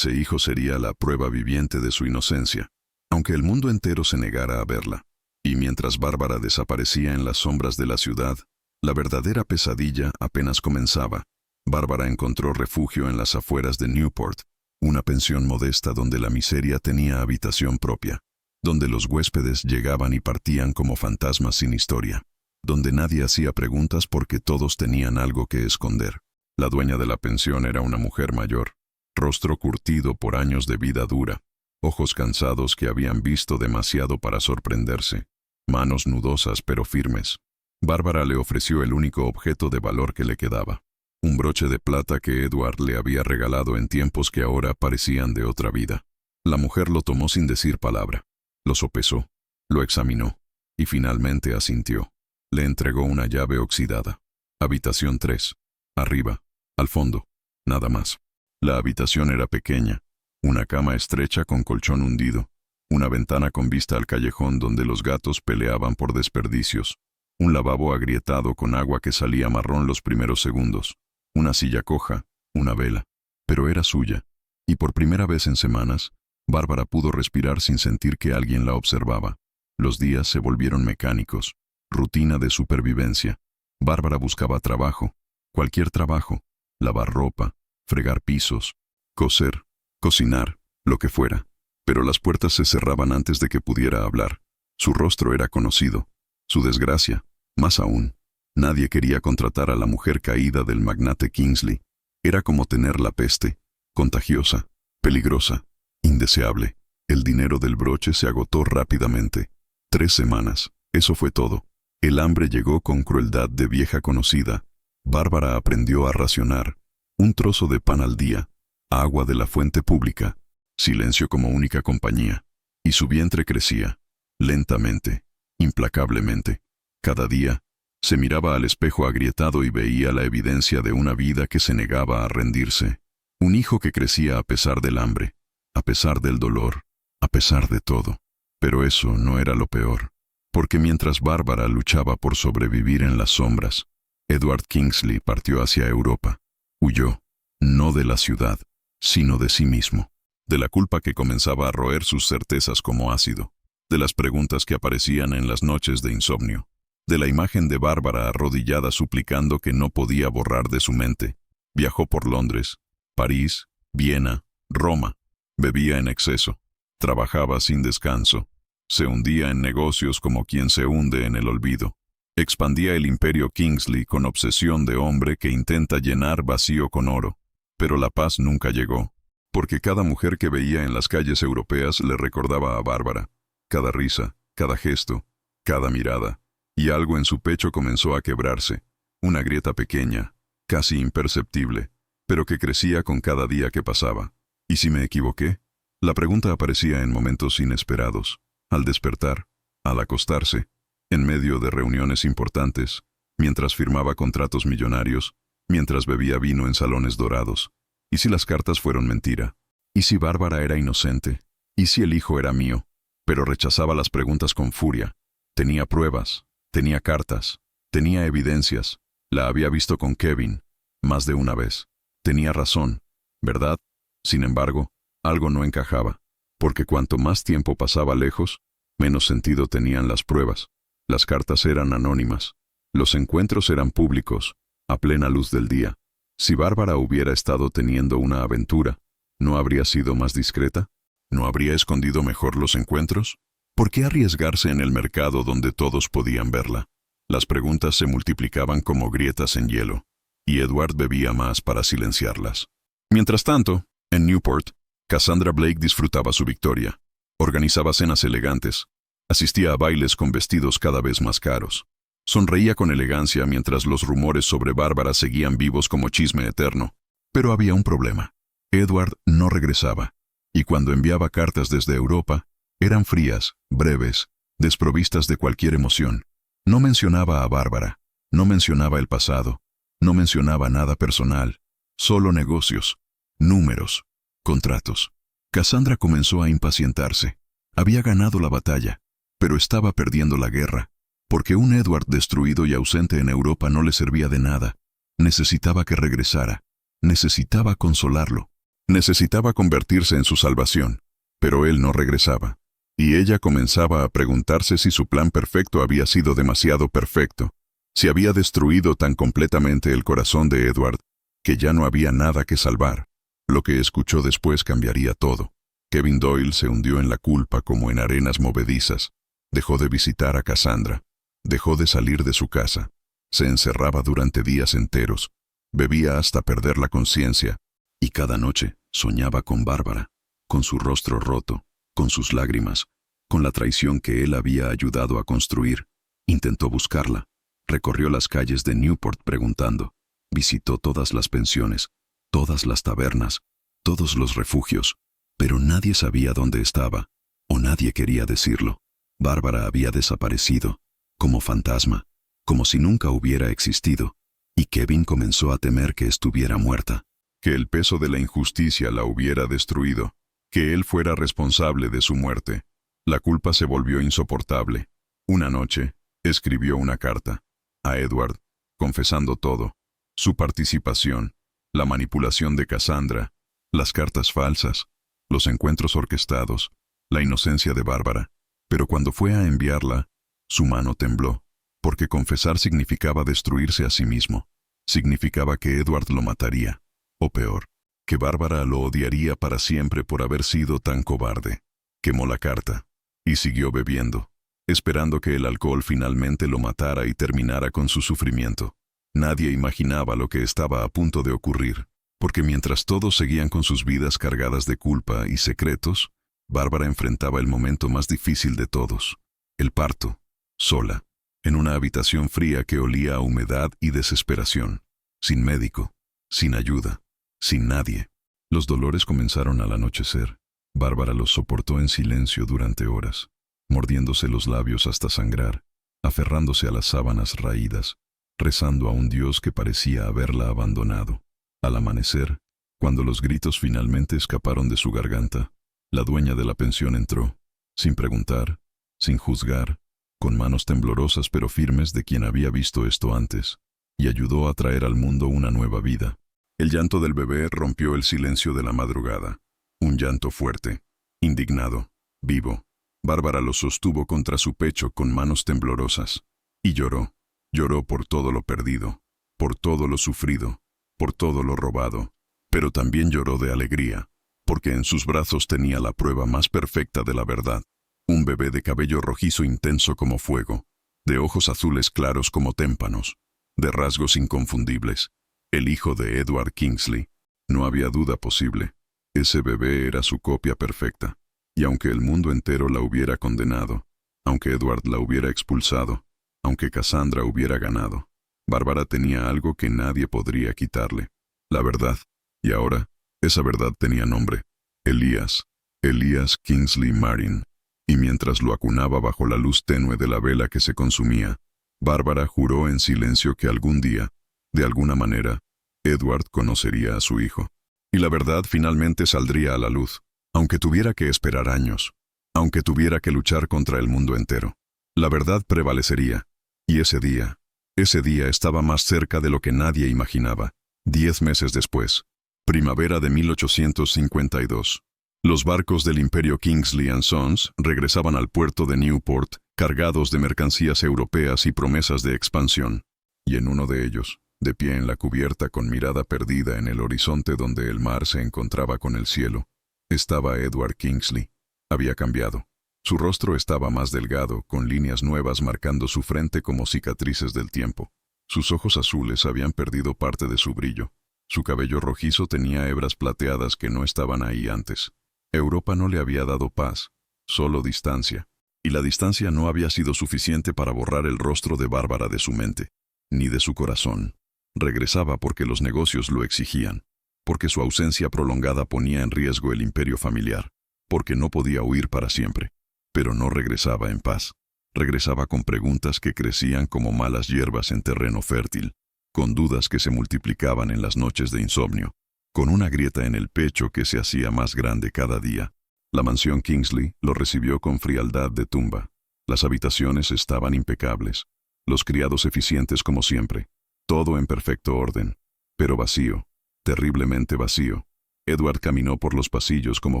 sería la prueba viviente de su inocencia, aunque el mundo entero se negara a verla. Y mientras Bárbara desaparecía en las sombras de la ciudad, la verdadera pesadilla apenas comenzaba. Bárbara encontró refugio en las afueras de Newport, una pensión modesta donde la miseria tenía habitación propia, donde los huéspedes llegaban y partían como fantasmas sin historia, donde nadie hacía preguntas porque todos tenían algo que esconder. La dueña de la pensión era una mujer mayor, rostro curtido por años de vida dura, ojos cansados que habían visto demasiado para sorprenderse, manos nudosas pero firmes. Bárbara le ofreció el único objeto de valor que le quedaba: un broche de plata que Edward le había regalado en tiempos que ahora parecían de otra vida. La mujer lo tomó sin decir palabra. Lo sopesó, lo examinó, y finalmente asintió. Le entregó una llave oxidada. Habitación 3. Arriba, al fondo, nada más. La habitación era pequeña, una cama estrecha con colchón hundido, una ventana con vista al callejón donde los gatos peleaban por desperdicios, un lavabo agrietado con agua que salía marrón los primeros segundos, una silla coja, una vela, pero era suya, y por primera vez en semanas, Bárbara pudo respirar sin sentir que alguien la observaba. Los días se volvieron mecánicos, rutina de supervivencia. Bárbara buscaba trabajo, cualquier trabajo: lavar ropa, fregar pisos, coser, cocinar, lo que fuera. Pero las puertas se cerraban antes de que pudiera hablar. Su rostro era conocido, su desgracia, más aún. Nadie quería contratar a la mujer caída del magnate Kingsley. Era como tener la peste, contagiosa, peligrosa, indeseable. El dinero del broche se agotó rápidamente. 3 semanas, eso fue todo. El hambre llegó con crueldad de vieja conocida. Bárbara aprendió a racionar: un trozo de pan al día, agua de la fuente pública, silencio como única compañía. Y su vientre crecía, lentamente, implacablemente. Cada día, se miraba al espejo agrietado y veía la evidencia de una vida que se negaba a rendirse. Un hijo que crecía a pesar del hambre, a pesar del dolor, a pesar de todo. Pero eso no era lo peor, porque mientras Bárbara luchaba por sobrevivir en las sombras, Edward Kingsley partió hacia Europa. Huyó, no de la ciudad, sino de sí mismo, de la culpa que comenzaba a roer sus certezas como ácido, de las preguntas que aparecían en las noches de insomnio, de la imagen de Bárbara arrodillada suplicando que no podía borrar de su mente. Viajó por Londres, París, Viena, Roma. Bebía en exceso, trabajaba sin descanso, se hundía en negocios como quien se hunde en el olvido. Expandía el imperio Kingsley con obsesión de hombre que intenta llenar vacío con oro. Pero la paz nunca llegó, porque cada mujer que veía en las calles europeas le recordaba a Bárbara. Cada risa, cada gesto, cada mirada. Y algo en su pecho comenzó a quebrarse, una grieta pequeña, casi imperceptible, pero que crecía con cada día que pasaba. ¿Y si me equivoqué? La pregunta aparecía en momentos inesperados, al despertar, al acostarse, en medio de reuniones importantes, mientras firmaba contratos millonarios, mientras bebía vino en salones dorados. ¿Y si las cartas fueron mentira? ¿Y si Bárbara era inocente? ¿Y si el hijo era mío? Pero rechazaba las preguntas con furia. Tenía pruebas, tenía cartas, tenía evidencias. La había visto con Kevin, más de una vez. Tenía razón, ¿verdad? Sin embargo, algo no encajaba, porque cuanto más tiempo pasaba lejos, menos sentido tenían las pruebas. Las cartas eran anónimas. Los encuentros eran públicos, a plena luz del día. Si Bárbara hubiera estado teniendo una aventura, ¿no habría sido más discreta? ¿No habría escondido mejor los encuentros? ¿Por qué arriesgarse en el mercado donde todos podían verla? Las preguntas se multiplicaban como grietas en hielo, y Edward bebía más para silenciarlas. Mientras tanto, en Newport, Cassandra Blake disfrutaba su victoria. Organizaba cenas elegantes. Asistía a bailes con vestidos cada vez más caros. Sonreía con elegancia mientras los rumores sobre Bárbara seguían vivos como chisme eterno. Pero había un problema. Edward no regresaba, y cuando enviaba cartas desde Europa, eran frías, breves, desprovistas de cualquier emoción. No mencionaba a Bárbara, no mencionaba el pasado, no mencionaba nada personal, solo negocios, números, contratos. Cassandra comenzó a impacientarse. Había ganado la batalla, pero estaba perdiendo la guerra, porque un Edward destruido y ausente en Europa no le servía de nada. Necesitaba que regresara, necesitaba consolarlo, necesitaba convertirse en su salvación, pero él no regresaba. Y ella comenzaba a preguntarse si su plan perfecto había sido demasiado perfecto, si había destruido tan completamente el corazón de Edward, que ya no había nada que salvar. Lo que escuchó después cambiaría todo. Kevin Doyle se hundió en la culpa como en arenas movedizas. Dejó de visitar a Cassandra. Dejó de salir de su casa. Se encerraba durante días enteros. Bebía hasta perder la conciencia. Y cada noche soñaba con Bárbara, con su rostro roto, con sus lágrimas, con la traición que él había ayudado a construir. Intentó buscarla. Recorrió las calles de Newport preguntando. Visitó todas las pensiones, todas las tabernas, todos los refugios, pero nadie sabía dónde estaba, o nadie quería decirlo. Bárbara había desaparecido, como fantasma, como si nunca hubiera existido, y Kevin comenzó a temer que estuviera muerta, que el peso de la injusticia la hubiera destruido, que él fuera responsable de su muerte. La culpa se volvió insoportable. Una noche, escribió una carta a Edward, confesando todo, su participación, la manipulación de Cassandra, las cartas falsas, los encuentros orquestados, la inocencia de Bárbara. Pero cuando fue a enviarla, su mano tembló, porque confesar significaba destruirse a sí mismo. Significaba que Edward lo mataría, o peor, que Bárbara lo odiaría para siempre por haber sido tan cobarde. Quemó la carta, y siguió bebiendo, esperando que el alcohol finalmente lo matara y terminara con su sufrimiento. Nadie imaginaba lo que estaba a punto de ocurrir, porque mientras todos seguían con sus vidas cargadas de culpa y secretos, Bárbara enfrentaba el momento más difícil de todos, el parto, sola, en una habitación fría que olía a humedad y desesperación, sin médico, sin ayuda, sin nadie. Los dolores comenzaron al anochecer. Bárbara los soportó en silencio durante horas, mordiéndose los labios hasta sangrar, aferrándose a las sábanas raídas, rezando a un Dios que parecía haberla abandonado. Al amanecer, cuando los gritos finalmente escaparon de su garganta, la dueña de la pensión entró, sin preguntar, sin juzgar, con manos temblorosas pero firmes de quien había visto esto antes. y ayudó a traer al mundo una nueva vida. El llanto del bebé rompió el silencio de la madrugada. Un llanto fuerte, indignado, vivo. Bárbara lo sostuvo contra su pecho con manos temblorosas. Y lloró. Lloró por todo lo perdido, por todo lo sufrido, por todo lo robado. Pero también lloró de alegría, porque en sus brazos tenía la prueba más perfecta de la verdad. Un bebé de cabello rojizo intenso como fuego, de ojos azules claros como témpanos, de rasgos inconfundibles. El hijo de Edward Kingsley. No había duda posible. Ese bebé era su copia perfecta. Y aunque el mundo entero la hubiera condenado, aunque Edward la hubiera expulsado, aunque Cassandra hubiera ganado, Bárbara tenía algo que nadie podría quitarle: la verdad. Y ahora, esa verdad tenía nombre: Elías. Elías Kingsley Marin. Y mientras lo acunaba bajo la luz tenue de la vela que se consumía, Bárbara juró en silencio que algún día, de alguna manera, Edward conocería a su hijo. Y la verdad finalmente saldría a la luz, aunque tuviera que esperar años, aunque tuviera que luchar contra el mundo entero. La verdad prevalecería. Y ese día estaba más cerca de lo que nadie imaginaba. 10 meses después, primavera de 1852. Los barcos del Imperio Kingsley & Sons regresaban al puerto de Newport, cargados de mercancías europeas y promesas de expansión. Y en uno de ellos, de pie en la cubierta con mirada perdida en el horizonte donde el mar se encontraba con el cielo, estaba Edward Kingsley. Había cambiado. Su rostro estaba más delgado, con líneas nuevas marcando su frente como cicatrices del tiempo. Sus ojos azules habían perdido parte de su brillo. Su cabello rojizo tenía hebras plateadas que no estaban ahí antes. Europa no le había dado paz, solo distancia. Y la distancia no había sido suficiente para borrar el rostro de Bárbara de su mente, ni de su corazón. Regresaba porque los negocios lo exigían, porque su ausencia prolongada ponía en riesgo el imperio familiar, porque no podía huir para siempre. Pero no regresaba en paz. Regresaba con preguntas que crecían como malas hierbas en terreno fértil, con dudas que se multiplicaban en las noches de insomnio, con una grieta en el pecho que se hacía más grande cada día. La mansión Kingsley lo recibió con frialdad de tumba. Las habitaciones estaban impecables, los criados eficientes como siempre, todo en perfecto orden, pero vacío, terriblemente vacío. Edward caminó por los pasillos como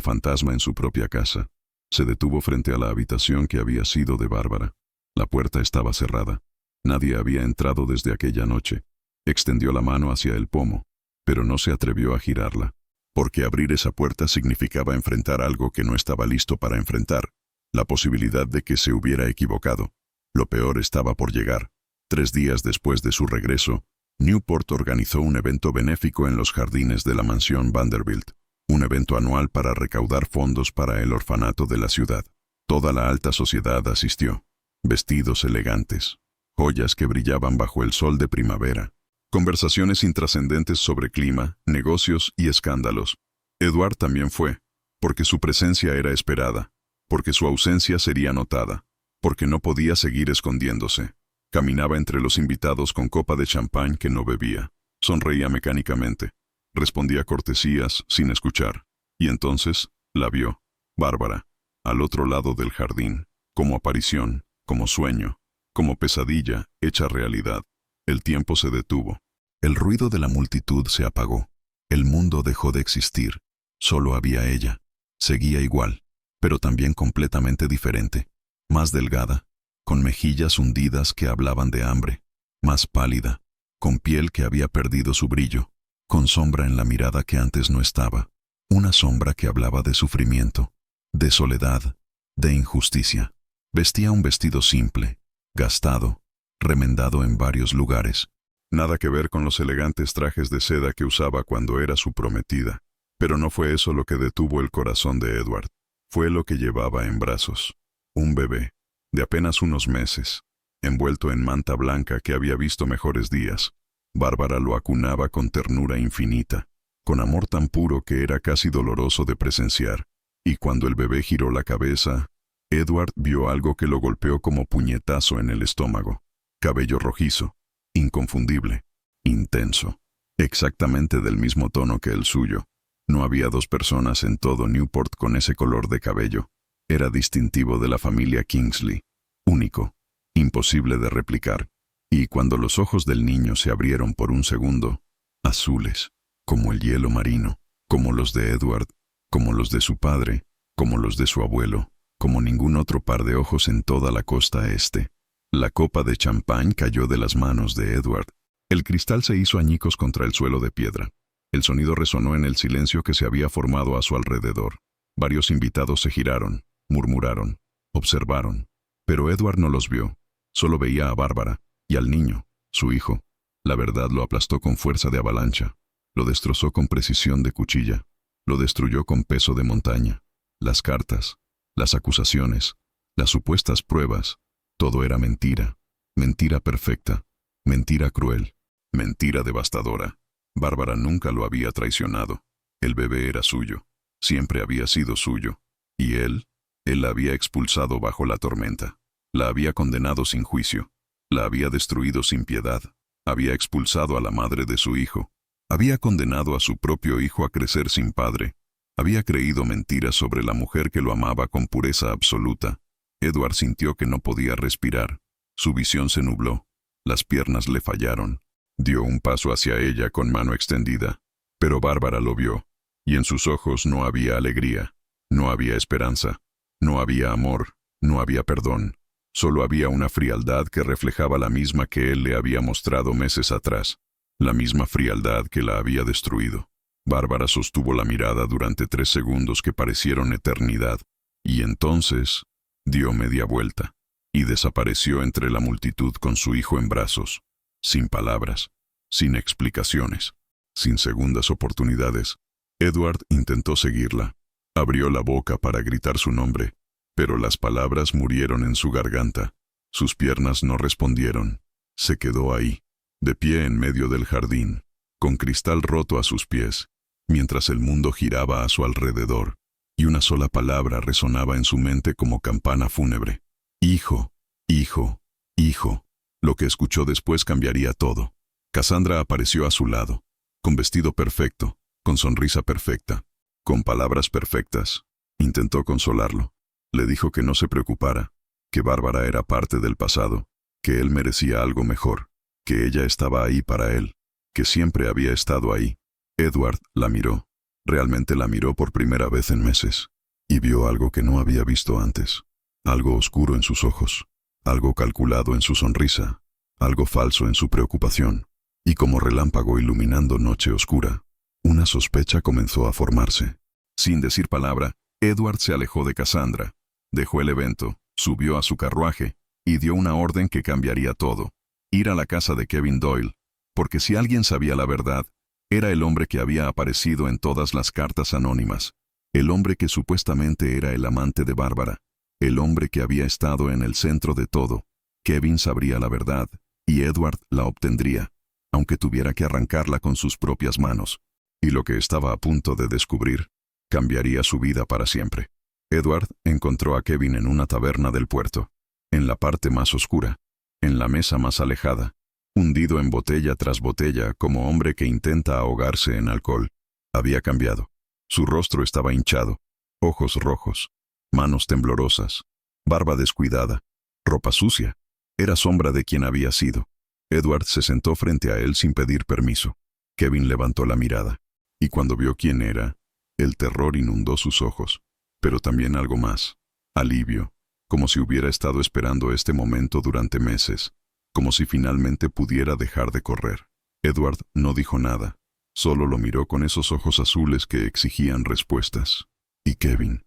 fantasma en su propia casa. Se detuvo frente a la habitación que había sido de Bárbara. La puerta estaba cerrada. Nadie había entrado desde aquella noche. Extendió la mano hacia el pomo, pero no se atrevió a girarla, porque abrir esa puerta significaba enfrentar algo que no estaba listo para enfrentar, la posibilidad de que se hubiera equivocado. Lo peor estaba por llegar. 3 días después de su regreso, Newport organizó un evento benéfico en los jardines de la mansión Vanderbilt, un evento anual para recaudar fondos para el orfanato de la ciudad. Toda la alta sociedad asistió. Vestidos elegantes, joyas que brillaban bajo el sol de primavera, conversaciones intrascendentes sobre clima, negocios y escándalos. Edward también fue, porque su presencia era esperada, porque su ausencia sería notada, porque no podía seguir escondiéndose. Caminaba entre los invitados con copa de champán que no bebía. Sonreía mecánicamente. Respondía cortesías sin escuchar. Y entonces la vio, Bárbara, al otro lado del jardín, como aparición, como sueño, como pesadilla hecha realidad. El tiempo se detuvo. El ruido de la multitud se apagó. El mundo dejó de existir. Solo había ella. Seguía igual, pero también completamente diferente. Más delgada, con mejillas hundidas que hablaban de hambre. Más pálida, con piel que había perdido su brillo. Con sombra en la mirada que antes no estaba. Una sombra que hablaba de sufrimiento, de soledad, de injusticia. Vestía un vestido simple, gastado, remendado en varios lugares. Nada que ver con los elegantes trajes de seda que usaba cuando era su prometida. Pero no fue eso lo que detuvo el corazón de Edward. Fue lo que llevaba en brazos. Un bebé, de apenas unos meses, envuelto en manta blanca que había visto mejores días. Bárbara lo acunaba con ternura infinita, con amor tan puro que era casi doloroso de presenciar. Y cuando el bebé giró la cabeza, Edward vio algo que lo golpeó como puñetazo en el estómago. Cabello rojizo, inconfundible, intenso, exactamente del mismo tono que el suyo. No había 2 personas en todo Newport con ese color de cabello. Era distintivo de la familia Kingsley, único, imposible de replicar. Y cuando los ojos del niño se abrieron por un segundo, azules, como el hielo marino, como los de Edward, como los de su padre, como los de su abuelo, como ningún otro par de ojos en toda la costa este. La copa de champán cayó de las manos de Edward. El cristal se hizo añicos contra el suelo de piedra. El sonido resonó en el silencio que se había formado a su alrededor. Varios invitados se giraron, murmuraron, observaron. Pero Edward no los vio. Solo veía a Bárbara y al niño, su hijo. La verdad lo aplastó con fuerza de avalancha. Lo destrozó con precisión de cuchilla. Lo destruyó con peso de montaña. Las cartas, las acusaciones, las supuestas pruebas, todo era mentira. Mentira perfecta. Mentira cruel. Mentira devastadora. Bárbara nunca lo había traicionado. El bebé era suyo. Siempre había sido suyo. Y él la había expulsado bajo la tormenta. La había condenado sin juicio. La había destruido sin piedad. Había expulsado a la madre de su hijo. Había condenado a su propio hijo a crecer sin padre. Había creído mentiras sobre la mujer que lo amaba con pureza absoluta. Edward sintió que no podía respirar. Su visión se nubló. Las piernas le fallaron. Dio un paso hacia ella con mano extendida. Pero Bárbara lo vio. Y en sus ojos no había alegría. No había esperanza. No había amor. No había perdón. Solo había una frialdad que reflejaba la misma que él le había mostrado meses atrás. La misma frialdad que la había destruido. Bárbara sostuvo la mirada durante 3 segundos que parecieron eternidad. Y entonces dio media vuelta. Y desapareció entre la multitud con su hijo en brazos. Sin palabras. Sin explicaciones. Sin segundas oportunidades. Edward intentó seguirla. Abrió la boca para gritar su nombre. Pero las palabras murieron en su garganta. Sus piernas no respondieron. Se quedó ahí, de pie en medio del jardín, con cristal roto a sus pies, mientras el mundo giraba a su alrededor, y una sola palabra resonaba en su mente como campana fúnebre. Hijo, hijo, hijo. Lo que escuchó después cambiaría todo. Cassandra apareció a su lado, con vestido perfecto, con sonrisa perfecta, con palabras perfectas. Intentó consolarlo. Le dijo que no se preocupara, que Bárbara era parte del pasado, que él merecía algo mejor, que ella estaba ahí para él, que siempre había estado ahí. Edward la miró. Realmente la miró por primera vez en meses, y vio algo que no había visto antes. Algo oscuro en sus ojos, algo calculado en su sonrisa, algo falso en su preocupación, y como relámpago iluminando noche oscura, una sospecha comenzó a formarse. Sin decir palabra, Edward se alejó de Cassandra. Dejó el evento, subió a su carruaje y dio una orden que cambiaría todo. Ir a la casa de Kevin Doyle, porque si alguien sabía la verdad, era el hombre que había aparecido en todas las cartas anónimas, el hombre que supuestamente era el amante de Bárbara, el hombre que había estado en el centro de todo. Kevin sabría la verdad, y Edward la obtendría, aunque tuviera que arrancarla con sus propias manos. Y lo que estaba a punto de descubrir, cambiaría su vida para siempre. Edward encontró a Kevin en una taberna del puerto, en la parte más oscura, en la mesa más alejada, hundido en botella tras botella como hombre que intenta ahogarse en alcohol. Había cambiado. Su rostro estaba hinchado, ojos rojos, manos temblorosas, barba descuidada, ropa sucia. Era sombra de quien había sido. Edward se sentó frente a él sin pedir permiso. Kevin levantó la mirada, y cuando vio quién era, el terror inundó sus ojos. Pero también algo más, alivio, como si hubiera estado esperando este momento durante meses, como si finalmente pudiera dejar de correr. Edward no dijo nada, solo lo miró con esos ojos azules que exigían respuestas. Y Kevin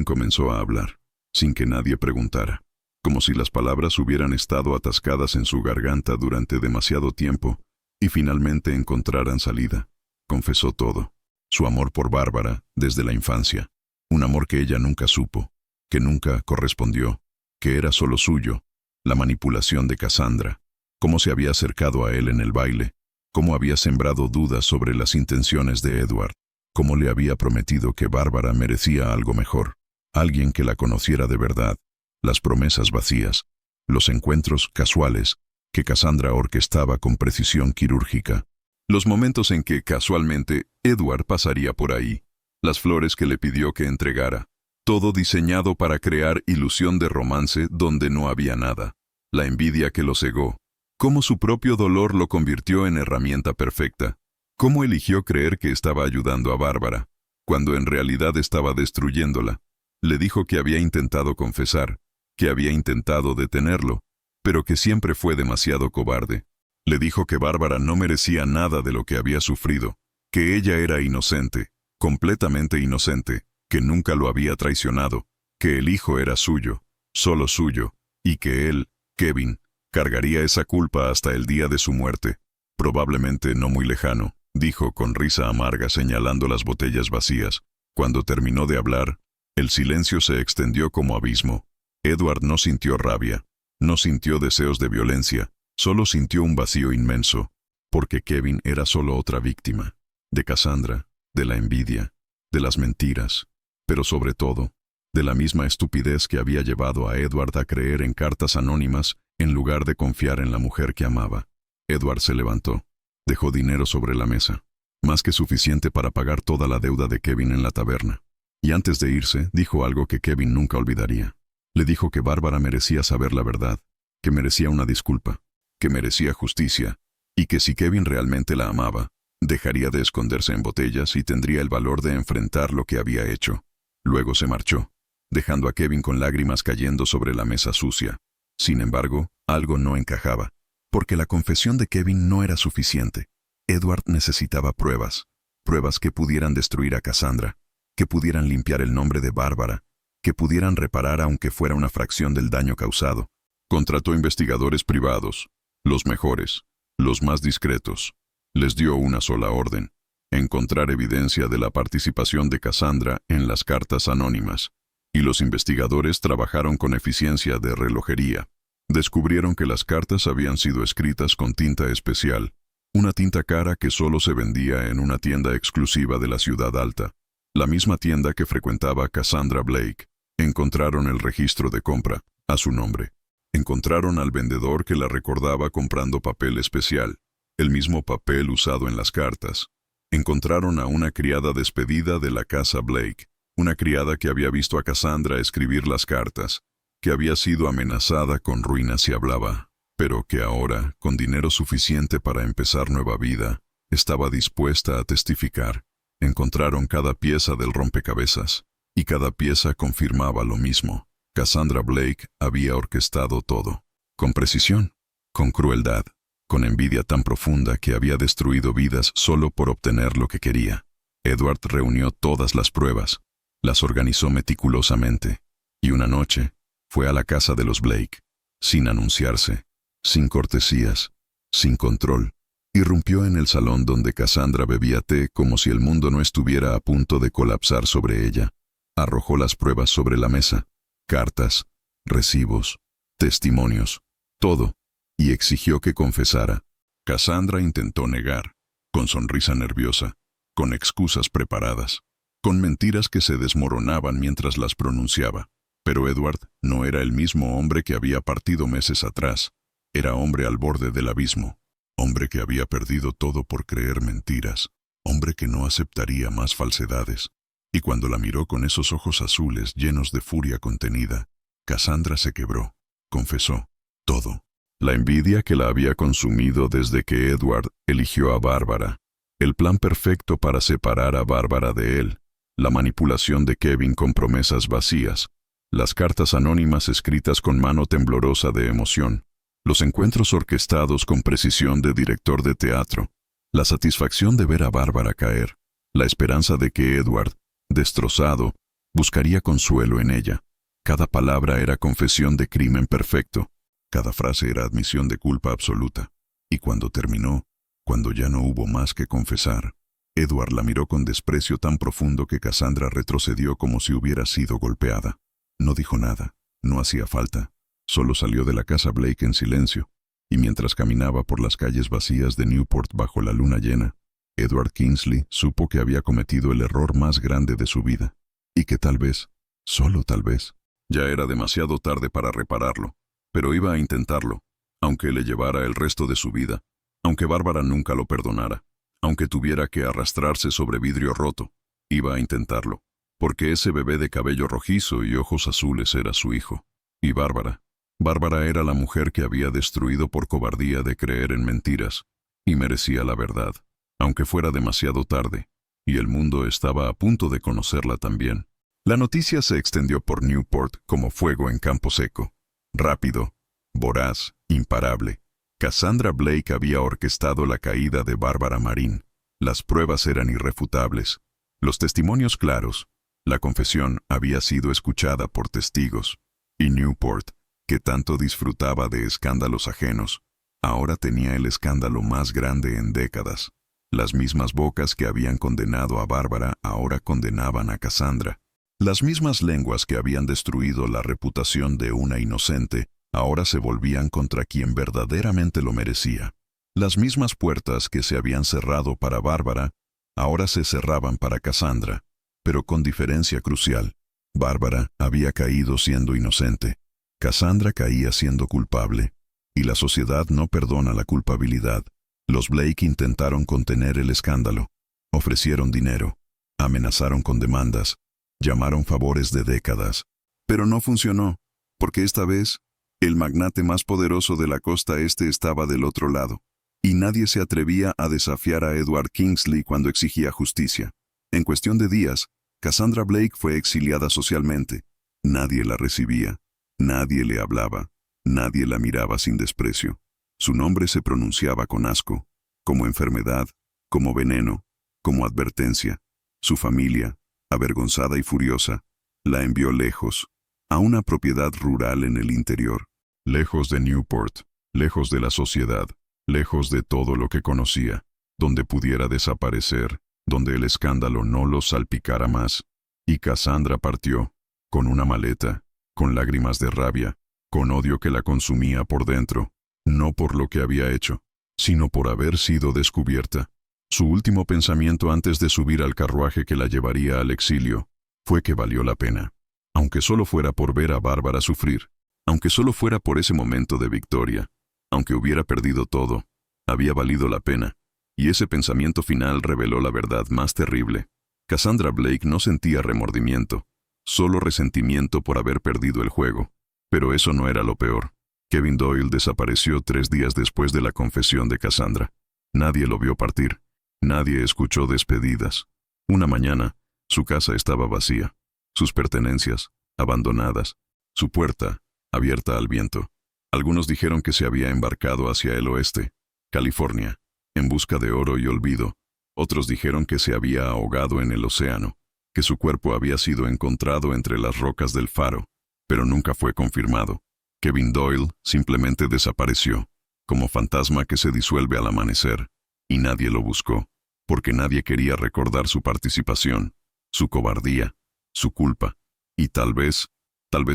comenzó a hablar, sin que nadie preguntara, como si las palabras hubieran estado atascadas en su garganta durante demasiado tiempo, y finalmente encontraran salida. Confesó todo, su amor por Bárbara desde la infancia. Un amor que ella nunca supo, que nunca correspondió, que era solo suyo, la manipulación de Cassandra, cómo se había acercado a él en el baile, cómo había sembrado dudas sobre las intenciones de Edward, cómo le había prometido que Bárbara merecía algo mejor, alguien que la conociera de verdad, las promesas vacías, los encuentros casuales que Cassandra orquestaba con precisión quirúrgica, los momentos en que casualmente Edward pasaría por ahí, las flores que le pidió que entregara, todo diseñado para crear ilusión de romance donde no había nada, la envidia que lo cegó, Cómo su propio dolor lo convirtió en herramienta perfecta. Cómo eligió creer que estaba ayudando a Bárbara, cuando en realidad estaba destruyéndola. Le dijo que había intentado confesar, que había intentado detenerlo, pero que siempre fue demasiado cobarde. Le dijo que Bárbara no merecía nada de lo que había sufrido, que ella era inocente, completamente inocente, que nunca lo había traicionado, que el hijo era suyo, solo suyo, y que él, Kevin, cargaría esa culpa hasta el día de su muerte, probablemente no muy lejano, dijo con risa amarga señalando las botellas vacías. Cuando terminó de hablar, el silencio se extendió como abismo. Edward no sintió rabia, no sintió deseos de violencia, solo sintió un vacío inmenso, porque Kevin era solo otra víctima, de Cassandra, de la envidia, de las mentiras, pero sobre todo, de la misma estupidez que había llevado a Edward a creer en cartas anónimas en lugar de confiar en la mujer que amaba. Edward se levantó, dejó dinero sobre la mesa, más que suficiente para pagar toda la deuda de Kevin en la taberna. Y antes de irse, dijo algo que Kevin nunca olvidaría. Le dijo que Bárbara merecía saber la verdad, que merecía una disculpa, que merecía justicia, y que si Kevin realmente la amaba, dejaría de esconderse en botellas y tendría el valor de enfrentar lo que había hecho. Luego se marchó, dejando a Kevin con lágrimas cayendo sobre la mesa sucia. Sin embargo, algo no encajaba, porque la confesión de Kevin no era suficiente. Edward necesitaba pruebas, pruebas que pudieran destruir a Cassandra, que pudieran limpiar el nombre de Bárbara, que pudieran reparar aunque fuera una fracción del daño causado. Contrató investigadores privados, los mejores, los más discretos. Les dio una sola orden: encontrar evidencia de la participación de Cassandra en las cartas anónimas. Y los investigadores trabajaron con eficiencia de relojería. Descubrieron que las cartas habían sido escritas con tinta especial, una tinta cara que solo se vendía en una tienda exclusiva de la Ciudad Alta, la misma tienda que frecuentaba Cassandra Blake. Encontraron el registro de compra, a su nombre. Encontraron al vendedor que la recordaba comprando papel especial, el mismo papel usado en las cartas. Encontraron a una criada despedida de la casa Blake, una criada que había visto a Cassandra escribir las cartas, que había sido amenazada con ruina si hablaba, pero que ahora, con dinero suficiente para empezar nueva vida, estaba dispuesta a testificar. Encontraron cada pieza del rompecabezas, y cada pieza confirmaba lo mismo. Cassandra Blake había orquestado todo, con precisión, con crueldad, con envidia tan profunda que había destruido vidas solo por obtener lo que quería. Edward reunió todas las pruebas, las organizó meticulosamente, y una noche fue a la casa de los Blake, sin anunciarse, sin cortesías, sin control. Irrumpió en el salón donde Cassandra bebía té como si el mundo no estuviera a punto de colapsar sobre ella. Arrojó las pruebas sobre la mesa, cartas, recibos, testimonios, todo, y exigió que confesara. Cassandra intentó negar, con sonrisa nerviosa, con excusas preparadas, con mentiras que se desmoronaban mientras las pronunciaba. Pero Edward no era el mismo hombre que había partido meses atrás. Era hombre al borde del abismo, hombre que había perdido todo por creer mentiras, hombre que no aceptaría más falsedades. Y cuando la miró con esos ojos azules llenos de furia contenida, Cassandra se quebró, confesó todo. La envidia que la había consumido desde que Edward eligió a Bárbara, el plan perfecto para separar a Bárbara de él, la manipulación de Kevin con promesas vacías, las cartas anónimas escritas con mano temblorosa de emoción, los encuentros orquestados con precisión de director de teatro, la satisfacción de ver a Bárbara caer, la esperanza de que Edward, destrozado, buscaría consuelo en ella. Cada palabra era confesión de crimen perfecto, cada frase era admisión de culpa absoluta. Y cuando terminó, cuando ya no hubo más que confesar, Edward la miró con desprecio tan profundo que Cassandra retrocedió como si hubiera sido golpeada. No dijo nada, no hacía falta, solo salió de la casa Blake en silencio, y mientras caminaba por las calles vacías de Newport bajo la luna llena, Edward Kingsley supo que había cometido el error más grande de su vida, y que tal vez, solo tal vez, ya era demasiado tarde para repararlo, pero iba a intentarlo, aunque le llevara el resto de su vida, aunque Bárbara nunca lo perdonara, aunque tuviera que arrastrarse sobre vidrio roto, iba a intentarlo, porque ese bebé de cabello rojizo y ojos azules era su hijo, y Bárbara Bárbara era la mujer que había destruido por cobardía de creer en mentiras, y merecía la verdad, aunque fuera demasiado tarde, y el mundo estaba a punto de conocerla también. La noticia se extendió por Newport como fuego en campo seco. Rápido, voraz, imparable. Cassandra Blake había orquestado la caída de Bárbara Marín. Las pruebas eran irrefutables. Los testimonios claros. La confesión había sido escuchada por testigos. Y Newport, que tanto disfrutaba de escándalos ajenos, ahora tenía el escándalo más grande en décadas. Las mismas bocas que habían condenado a Bárbara ahora condenaban a Cassandra. Las mismas lenguas que habían destruido la reputación de una inocente ahora se volvían contra quien verdaderamente lo merecía. Las mismas puertas que se habían cerrado para Bárbara ahora se cerraban para Cassandra, pero con diferencia crucial. Bárbara había caído siendo inocente. Cassandra caía siendo culpable. Y la sociedad no perdona la culpabilidad. Los Blake intentaron contener el escándalo. Ofrecieron dinero. Amenazaron con demandas. Llamaron favores de décadas. Pero no funcionó, porque esta vez, el magnate más poderoso de la costa este estaba del otro lado. Y nadie se atrevía a desafiar a Edward Kingsley cuando exigía justicia. En cuestión de días, Cassandra Blake fue exiliada socialmente. Nadie la recibía. Nadie le hablaba. Nadie la miraba sin desprecio. Su nombre se pronunciaba con asco, como enfermedad, como veneno, como advertencia. Su familia, avergonzada y furiosa, la envió lejos, a una propiedad rural en el interior, lejos de Newport, lejos de la sociedad, lejos de todo lo que conocía, donde pudiera desaparecer, donde el escándalo no los salpicara más. Y Cassandra partió, con una maleta, con lágrimas de rabia, con odio que la consumía por dentro, no por lo que había hecho, sino por haber sido descubierta. Su último pensamiento antes de subir al carruaje que la llevaría al exilio fue que valió la pena, aunque solo fuera por ver a Bárbara sufrir, aunque solo fuera por ese momento de victoria, aunque hubiera perdido todo, había valido la pena, y ese pensamiento final reveló la verdad más terrible. Cassandra Blake no sentía remordimiento, solo resentimiento por haber perdido el juego. Pero eso no era lo peor. Kevin Doyle desapareció 3 días después de la confesión de Cassandra. Nadie lo vio partir. Nadie escuchó despedidas. Una mañana, su casa estaba vacía. Sus pertenencias, abandonadas. Su puerta, abierta al viento. Algunos dijeron que se había embarcado hacia el oeste, California, en busca de oro y olvido. Otros dijeron que se había ahogado en el océano, que su cuerpo había sido encontrado entre las rocas del faro, pero nunca fue confirmado. Kevin Doyle simplemente desapareció, como fantasma que se disuelve al amanecer, y nadie lo buscó, porque nadie quería recordar su participación, su cobardía, su culpa, y tal vez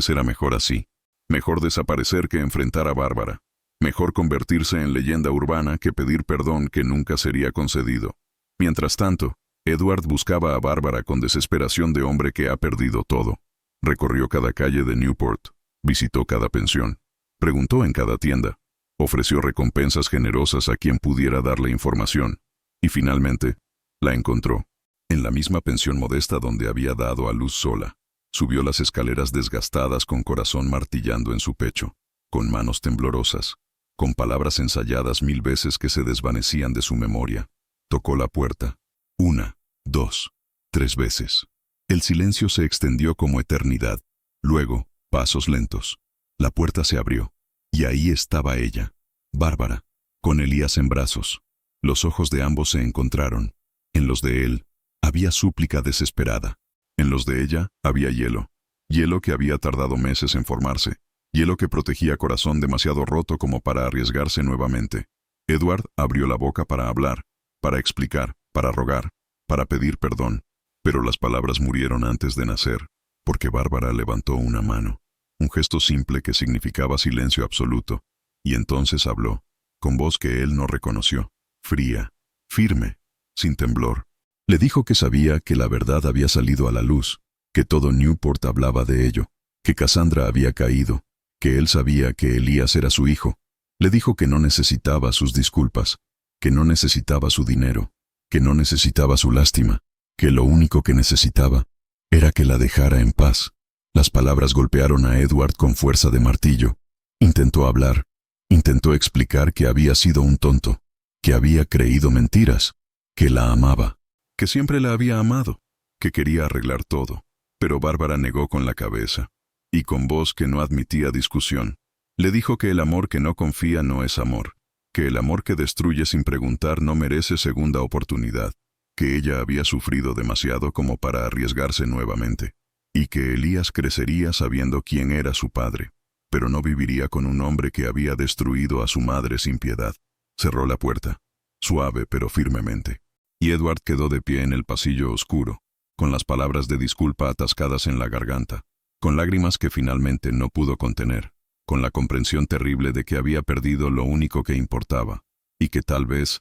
era mejor así. Mejor desaparecer que enfrentar a Bárbara. Mejor convertirse en leyenda urbana que pedir perdón que nunca sería concedido. Mientras tanto, Edward buscaba a Bárbara con desesperación de hombre que ha perdido todo. Recorrió cada calle de Newport, visitó cada pensión, preguntó en cada tienda, ofreció recompensas generosas a quien pudiera darle información, y finalmente, la encontró, en la misma pensión modesta donde había dado a luz sola. Subió las escaleras desgastadas con corazón martillando en su pecho, con manos temblorosas, con palabras ensayadas 1000 veces que se desvanecían de su memoria. Tocó la puerta, 1, 2, 3 veces. El silencio se extendió como eternidad. Luego, pasos lentos. La puerta se abrió, y ahí estaba ella, Bárbara, con Elías en brazos. Los ojos de ambos se encontraron. En los de él, había súplica desesperada. En los de ella, había hielo. Hielo que había tardado meses en formarse. Hielo que protegía corazón demasiado roto como para arriesgarse nuevamente. Edward abrió la boca para hablar, para explicar, para rogar, para pedir perdón. Pero las palabras murieron antes de nacer, porque Bárbara levantó una mano, un gesto simple que significaba silencio absoluto, y entonces habló, con voz que él no reconoció, fría, firme, sin temblor. Le dijo que sabía que la verdad había salido a la luz, que todo Newport hablaba de ello, que Cassandra había caído, que él sabía que Elías era su hijo. Le dijo que no necesitaba sus disculpas, que no necesitaba su dinero, que no necesitaba su lástima, que lo único que necesitaba era que la dejara en paz. Las palabras golpearon a Edward con fuerza de martillo, Intentó hablar, intentó explicar que había sido un tonto, que había creído mentiras, que la amaba, que siempre la había amado, que quería arreglar todo. Pero Bárbara negó con la cabeza, y con voz que no admitía discusión, le dijo que el amor que no confía no es amor, que el amor que destruye sin preguntar no merece segunda oportunidad, que ella había sufrido demasiado como para arriesgarse nuevamente, y que Elías crecería sabiendo quién era su padre, pero no viviría con un hombre que había destruido a su madre sin piedad. Cerró la puerta, suave pero firmemente, y Edward quedó de pie en el pasillo oscuro, con las palabras de disculpa atascadas en la garganta, con lágrimas que finalmente no pudo contener, con la comprensión terrible de que había perdido lo único que importaba, y que tal vez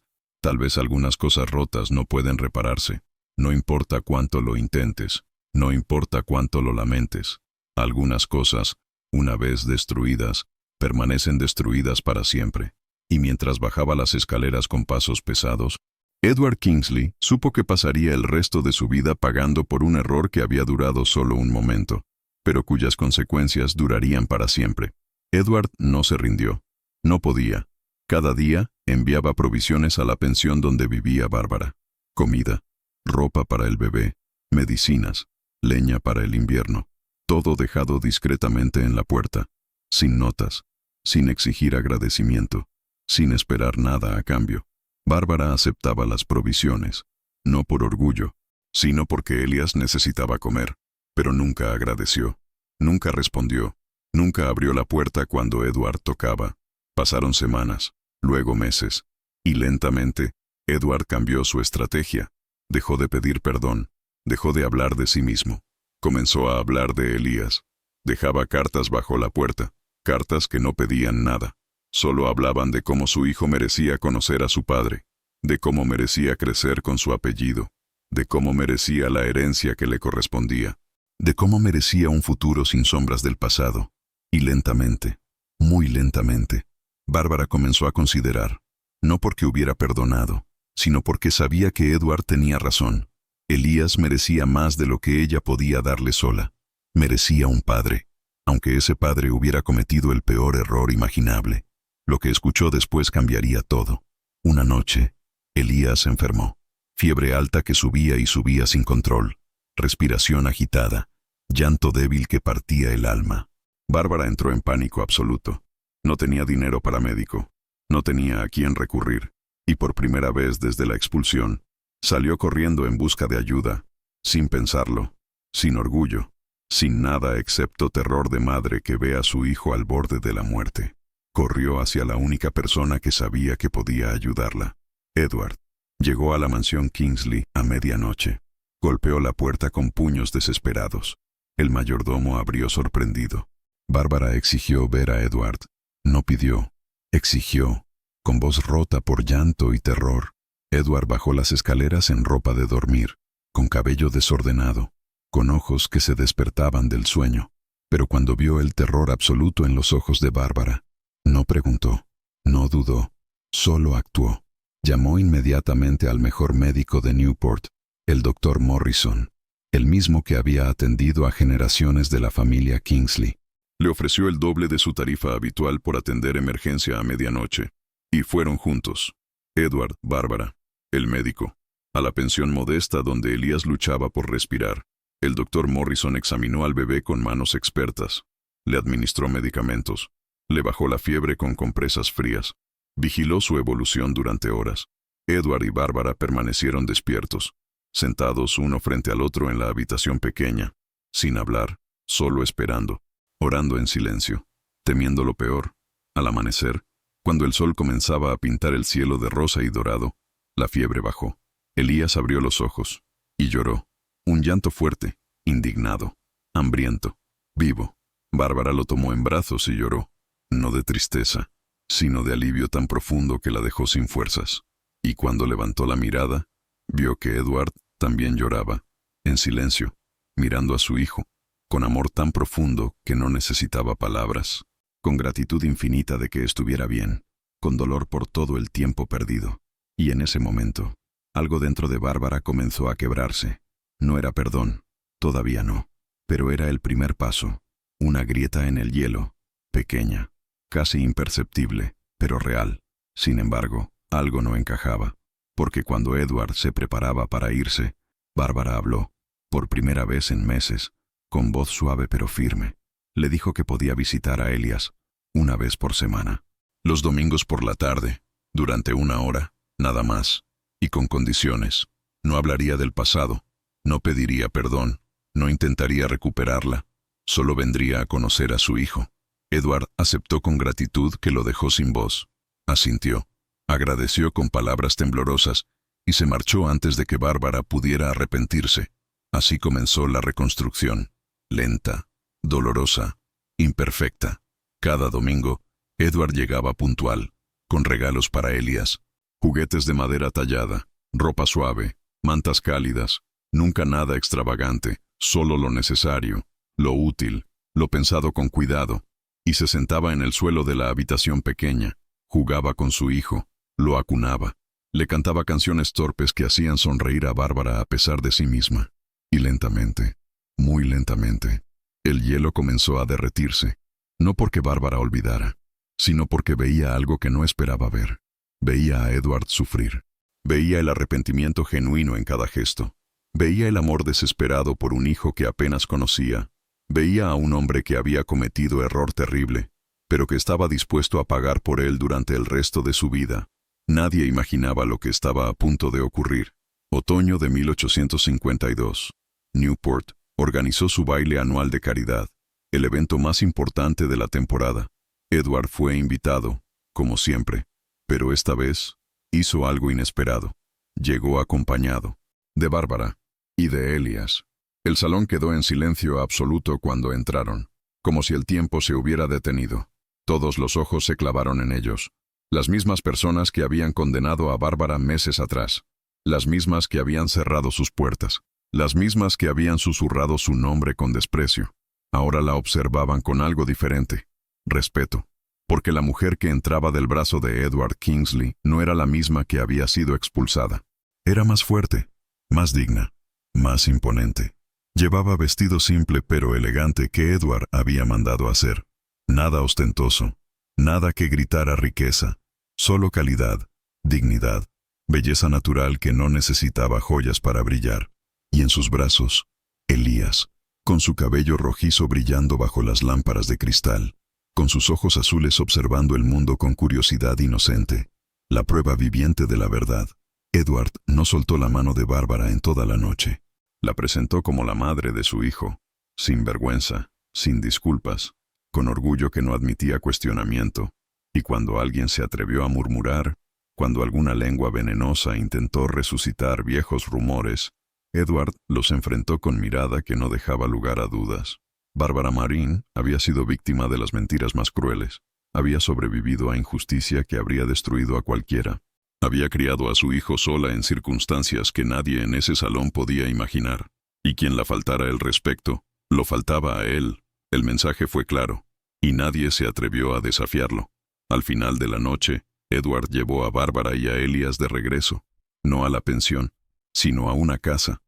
algunas cosas rotas no pueden repararse. No importa cuánto lo intentes, no importa cuánto lo lamentes. Algunas cosas, una vez destruidas, permanecen destruidas para siempre. Y mientras bajaba las escaleras con pasos pesados, Edward Kingsley supo que pasaría el resto de su vida pagando por un error que había durado solo un momento, pero cuyas consecuencias durarían para siempre. Edward no se rindió. No podía. Cada día enviaba provisiones a la pensión donde vivía Bárbara. Comida, ropa para el bebé, medicinas, leña para el invierno. Todo dejado discretamente en la puerta, sin notas, sin exigir agradecimiento, sin esperar nada a cambio. Bárbara aceptaba las provisiones, no por orgullo, sino porque Elías necesitaba comer, pero nunca agradeció, nunca respondió, nunca abrió la puerta cuando Edward tocaba. Pasaron semanas, luego meses, y lentamente, Edward cambió su estrategia. Dejó de pedir perdón, dejó de hablar de sí mismo. Comenzó a hablar de Elías. Dejaba cartas bajo la puerta, cartas que no pedían nada. Solo hablaban de cómo su hijo merecía conocer a su padre, de cómo merecía crecer con su apellido, de cómo merecía la herencia que le correspondía, de cómo merecía un futuro sin sombras del pasado. Y lentamente, muy lentamente, Bárbara comenzó a considerar, no porque hubiera perdonado, sino porque sabía que Edward tenía razón. Elías merecía más de lo que ella podía darle sola. Merecía un padre, aunque ese padre hubiera cometido el peor error imaginable. Lo que escuchó después cambiaría todo. Una noche, Elías se enfermó. Fiebre alta que subía y subía sin control. Respiración agitada. Llanto débil que partía el alma. Bárbara entró en pánico absoluto. No tenía dinero para médico. No tenía a quién recurrir. Y por primera vez desde la expulsión, salió corriendo en busca de ayuda, sin pensarlo, sin orgullo, sin nada excepto terror de madre que ve a su hijo al borde de la muerte. Corrió hacia la única persona que sabía que podía ayudarla, Edward. Llegó a la mansión Kingsley a medianoche. Golpeó la puerta con puños desesperados. El mayordomo abrió sorprendido. Bárbara exigió ver a Edward. No pidió, exigió, con voz rota por llanto y terror. Edward bajó las escaleras en ropa de dormir, con cabello desordenado, con ojos que se despertaban del sueño. Pero cuando vio el terror absoluto en los ojos de Bárbara, no preguntó, no dudó, solo actuó. Llamó inmediatamente al mejor médico de Newport, el doctor Morrison, el mismo que había atendido a generaciones de la familia Kingsley. Le ofreció el doble de su tarifa habitual por atender emergencia a medianoche, y fueron juntos, Edward, Bárbara, el médico, a la pensión modesta donde Elías luchaba por respirar. El doctor Morrison examinó al bebé con manos expertas, le administró medicamentos, le bajó la fiebre con compresas frías, vigiló su evolución durante horas. Edward y Bárbara permanecieron despiertos, sentados uno frente al otro en la habitación pequeña, sin hablar, solo esperando, orando en silencio, temiendo lo peor. Al amanecer, cuando el sol comenzaba a pintar el cielo de rosa y dorado, la fiebre bajó. Elías abrió los ojos y lloró. Un llanto fuerte, indignado, hambriento, vivo. Bárbara lo tomó en brazos y lloró, no de tristeza, sino de alivio tan profundo que la dejó sin fuerzas. Y cuando levantó la mirada, vio que Edward también lloraba, en silencio, mirando a su hijo, con amor tan profundo que no necesitaba palabras, con gratitud infinita de que estuviera bien, con dolor por todo el tiempo perdido. Y en ese momento, algo dentro de Bárbara comenzó a quebrarse. No era perdón, todavía no, pero era el primer paso, una grieta en el hielo, pequeña, casi imperceptible, pero real. Sin embargo, algo no encajaba, porque cuando Edward se preparaba para irse, Bárbara habló, por primera vez en meses, con voz suave pero firme. Le dijo que podía visitar a Elias una vez por semana, los domingos por la tarde, durante 1 hora, nada más, y con condiciones. No hablaría del pasado, no pediría perdón, no intentaría recuperarla, solo vendría a conocer a su hijo. Edward aceptó con gratitud, que lo dejó sin voz. Asintió, agradeció con palabras temblorosas y se marchó antes de que Bárbara pudiera arrepentirse. Así comenzó la reconstrucción, lenta, dolorosa, imperfecta. Cada domingo, Edward llegaba puntual, con regalos para Elias, juguetes de madera tallada, ropa suave, mantas cálidas, nunca nada extravagante, solo lo necesario, lo útil, lo pensado con cuidado, y se sentaba en el suelo de la habitación pequeña, jugaba con su hijo, lo acunaba, le cantaba canciones torpes que hacían sonreír a Bárbara a pesar de sí misma. Y lentamente, muy lentamente, el hielo comenzó a derretirse, no porque Bárbara olvidara, sino porque veía algo que no esperaba ver. Veía a Edward sufrir. Veía el arrepentimiento genuino en cada gesto. Veía el amor desesperado por un hijo que apenas conocía. Veía a un hombre que había cometido error terrible, pero que estaba dispuesto a pagar por él durante el resto de su vida. Nadie imaginaba lo que estaba a punto de ocurrir. Otoño de 1852. Newport organizó su baile anual de caridad, el evento más importante de la temporada. Edward fue invitado, como siempre, pero esta vez hizo algo inesperado. Llegó acompañado de Bárbara y de Elias. El salón quedó en silencio absoluto cuando entraron, como si el tiempo se hubiera detenido. Todos los ojos se clavaron en ellos. Las mismas personas que habían condenado a Bárbara meses atrás. Las mismas que habían cerrado sus puertas. Las mismas que habían susurrado su nombre con desprecio. Ahora la observaban con algo diferente. Respeto. Porque la mujer que entraba del brazo de Edward Kingsley no era la misma que había sido expulsada. Era más fuerte, más digna, más imponente. Llevaba vestido simple pero elegante que Edward había mandado hacer. Nada ostentoso, nada que gritara riqueza, solo calidad, dignidad, belleza natural que no necesitaba joyas para brillar. Y en sus brazos, Elías, con su cabello rojizo brillando bajo las lámparas de cristal, con sus ojos azules observando el mundo con curiosidad inocente, la prueba viviente de la verdad. Edward no soltó la mano de Bárbara en toda la noche. La presentó como la madre de su hijo, sin vergüenza, sin disculpas, con orgullo que no admitía cuestionamiento, y cuando alguien se atrevió a murmurar, cuando alguna lengua venenosa intentó resucitar viejos rumores, Edward los enfrentó con mirada que no dejaba lugar a dudas. Bárbara Marín había sido víctima de las mentiras más crueles. Había sobrevivido a injusticia que habría destruido a cualquiera. Había criado a su hijo sola en circunstancias que nadie en ese salón podía imaginar. Y quien la faltara el respeto, lo faltaba a él. El mensaje fue claro, y nadie se atrevió a desafiarlo. Al final de la noche, Edward llevó a Bárbara y a Elias de regreso, no a la pensión, sino a una casa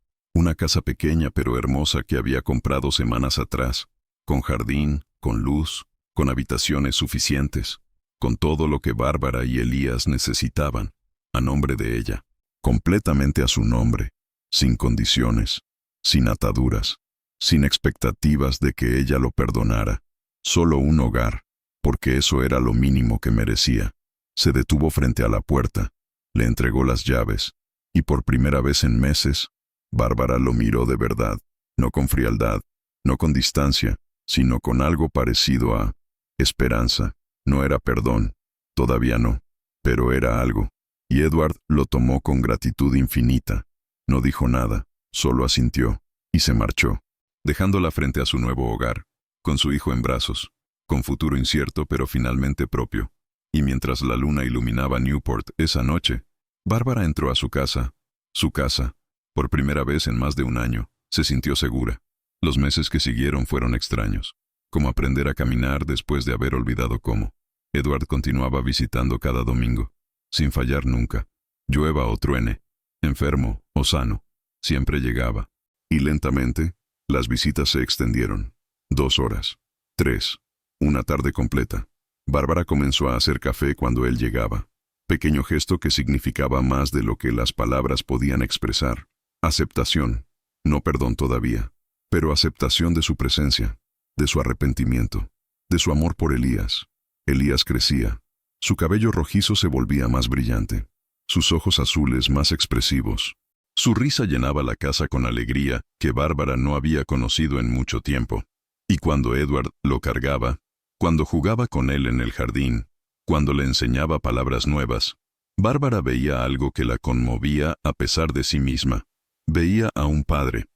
pequeña pero hermosa que había comprado semanas atrás, con jardín, con luz, con habitaciones suficientes, con todo lo que Bárbara y Elías necesitaban, a nombre de ella, completamente a su nombre, sin condiciones, sin ataduras, sin expectativas de que ella lo perdonara, solo un hogar, porque eso era lo mínimo que merecía. Se detuvo frente a la puerta, le entregó las llaves, y por primera vez en meses, Bárbara lo miró de verdad, no con frialdad, no con distancia, sino con algo parecido a esperanza. No era perdón, todavía no, pero era algo, y Edward lo tomó con gratitud infinita. No dijo nada, solo asintió, y se marchó, dejándola frente a su nuevo hogar, con su hijo en brazos, con futuro incierto pero finalmente propio. Y mientras la luna iluminaba Newport esa noche, Bárbara entró a su casa. Por primera vez en más de un año, se sintió segura. Los meses que siguieron fueron extraños, como aprender a caminar después de haber olvidado cómo. Edward continuaba visitando cada domingo, sin fallar nunca. Llueva o truene, enfermo o sano, siempre llegaba. Y lentamente, las visitas se extendieron. 2 horas, 3, una tarde completa. Bárbara comenzó a hacer café cuando él llegaba. Pequeño gesto que significaba más de lo que las palabras podían expresar. Aceptación. No perdón todavía, pero aceptación de su presencia, de su arrepentimiento, de su amor por Elías. Elías crecía. Su cabello rojizo se volvía más brillante, sus ojos azules más expresivos. Su risa llenaba la casa con alegría que Bárbara no había conocido en mucho tiempo. Y cuando Edward lo cargaba, cuando jugaba con él en el jardín, cuando le enseñaba palabras nuevas, Bárbara veía algo que la conmovía a pesar de sí misma. Veía a un padre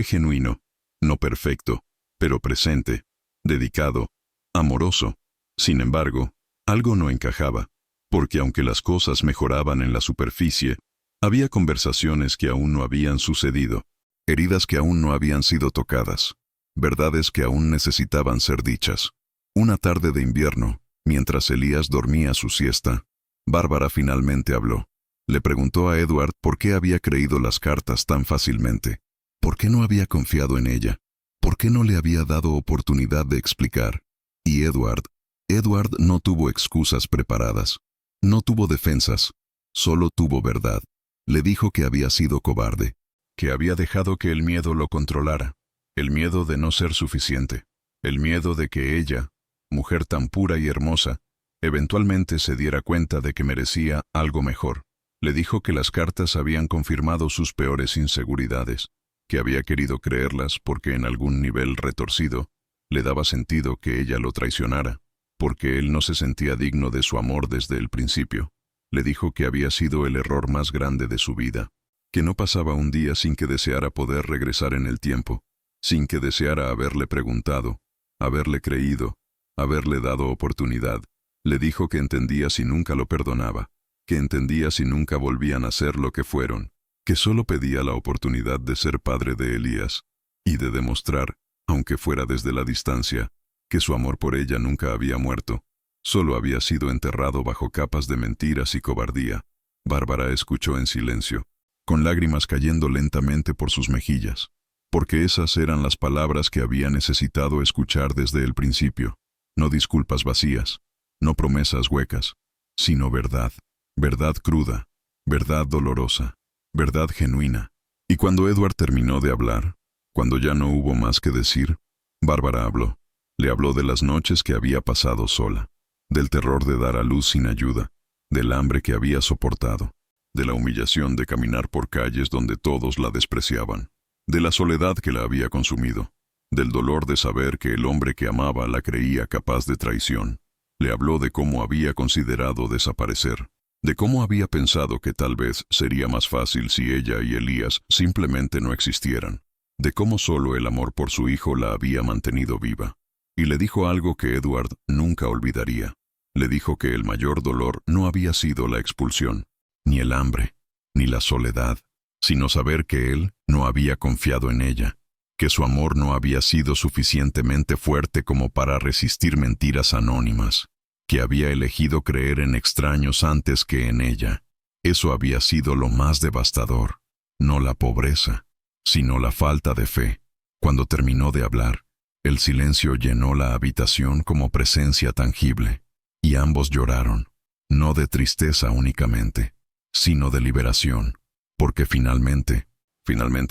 genuino, no perfecto, pero presente, dedicado, amoroso. Sin embargo, algo no encajaba, porque aunque las cosas mejoraban en la superficie, había conversaciones que aún no habían sucedido, heridas que aún no habían sido tocadas, verdades que aún necesitaban ser dichas. Una tarde de invierno, mientras Elías dormía su siesta, Bárbara finalmente habló. Le preguntó a Edward por qué había creído las cartas tan fácilmente, por qué no había confiado en ella, por qué no le había dado oportunidad de explicar. Y Edward no tuvo excusas preparadas, no tuvo defensas, solo tuvo verdad. Le dijo que había sido cobarde, que había dejado que el miedo lo controlara, el miedo de no ser suficiente, el miedo de que ella, mujer tan pura y hermosa, eventualmente se diera cuenta de que merecía algo mejor. Le dijo que las cartas habían confirmado sus peores inseguridades, que había querido creerlas porque en algún nivel retorcido le daba sentido que ella lo traicionara, porque él no se sentía digno de su amor desde el principio. Le dijo que había sido el error más grande de su vida, que no pasaba un día sin que deseara poder regresar en el tiempo, sin que deseara haberle preguntado, haberle creído, haberle dado oportunidad. Le dijo que entendía si nunca lo perdonaba, que entendía si nunca volvían a ser lo que fueron, que solo pedía la oportunidad de ser padre de Elías, y de demostrar, aunque fuera desde la distancia, que su amor por ella nunca había muerto, solo había sido enterrado bajo capas de mentiras y cobardía. Bárbara escuchó en silencio, con lágrimas cayendo lentamente por sus mejillas, porque esas eran las palabras que había necesitado escuchar desde el principio. No disculpas vacías, no promesas huecas, sino verdad. Verdad cruda, verdad dolorosa, verdad genuina. Y cuando Edward terminó de hablar, cuando ya no hubo más que decir, Bárbara habló. Le habló de las noches que había pasado sola, del terror de dar a luz sin ayuda, del hambre que había soportado, de la humillación de caminar por calles donde todos la despreciaban, de la soledad que la había consumido, del dolor de saber que el hombre que amaba la creía capaz de traición. Le habló de cómo había considerado desaparecer, de cómo había pensado que tal vez sería más fácil si ella y Elías simplemente no existieran, de cómo solo el amor por su hijo la había mantenido viva. Y le dijo algo que Edward nunca olvidaría. Le dijo que el mayor dolor no había sido la expulsión, ni el hambre, ni la soledad, sino saber que él no había confiado en ella, que su amor no había sido suficientemente fuerte como para resistir mentiras anónimas, que había elegido creer en extraños antes que en ella. Eso había sido lo más devastador, no la pobreza, sino la falta de fe. Cuando terminó de hablar, el silencio llenó la habitación como presencia tangible, y ambos lloraron, no de tristeza únicamente, sino de liberación, porque finalmente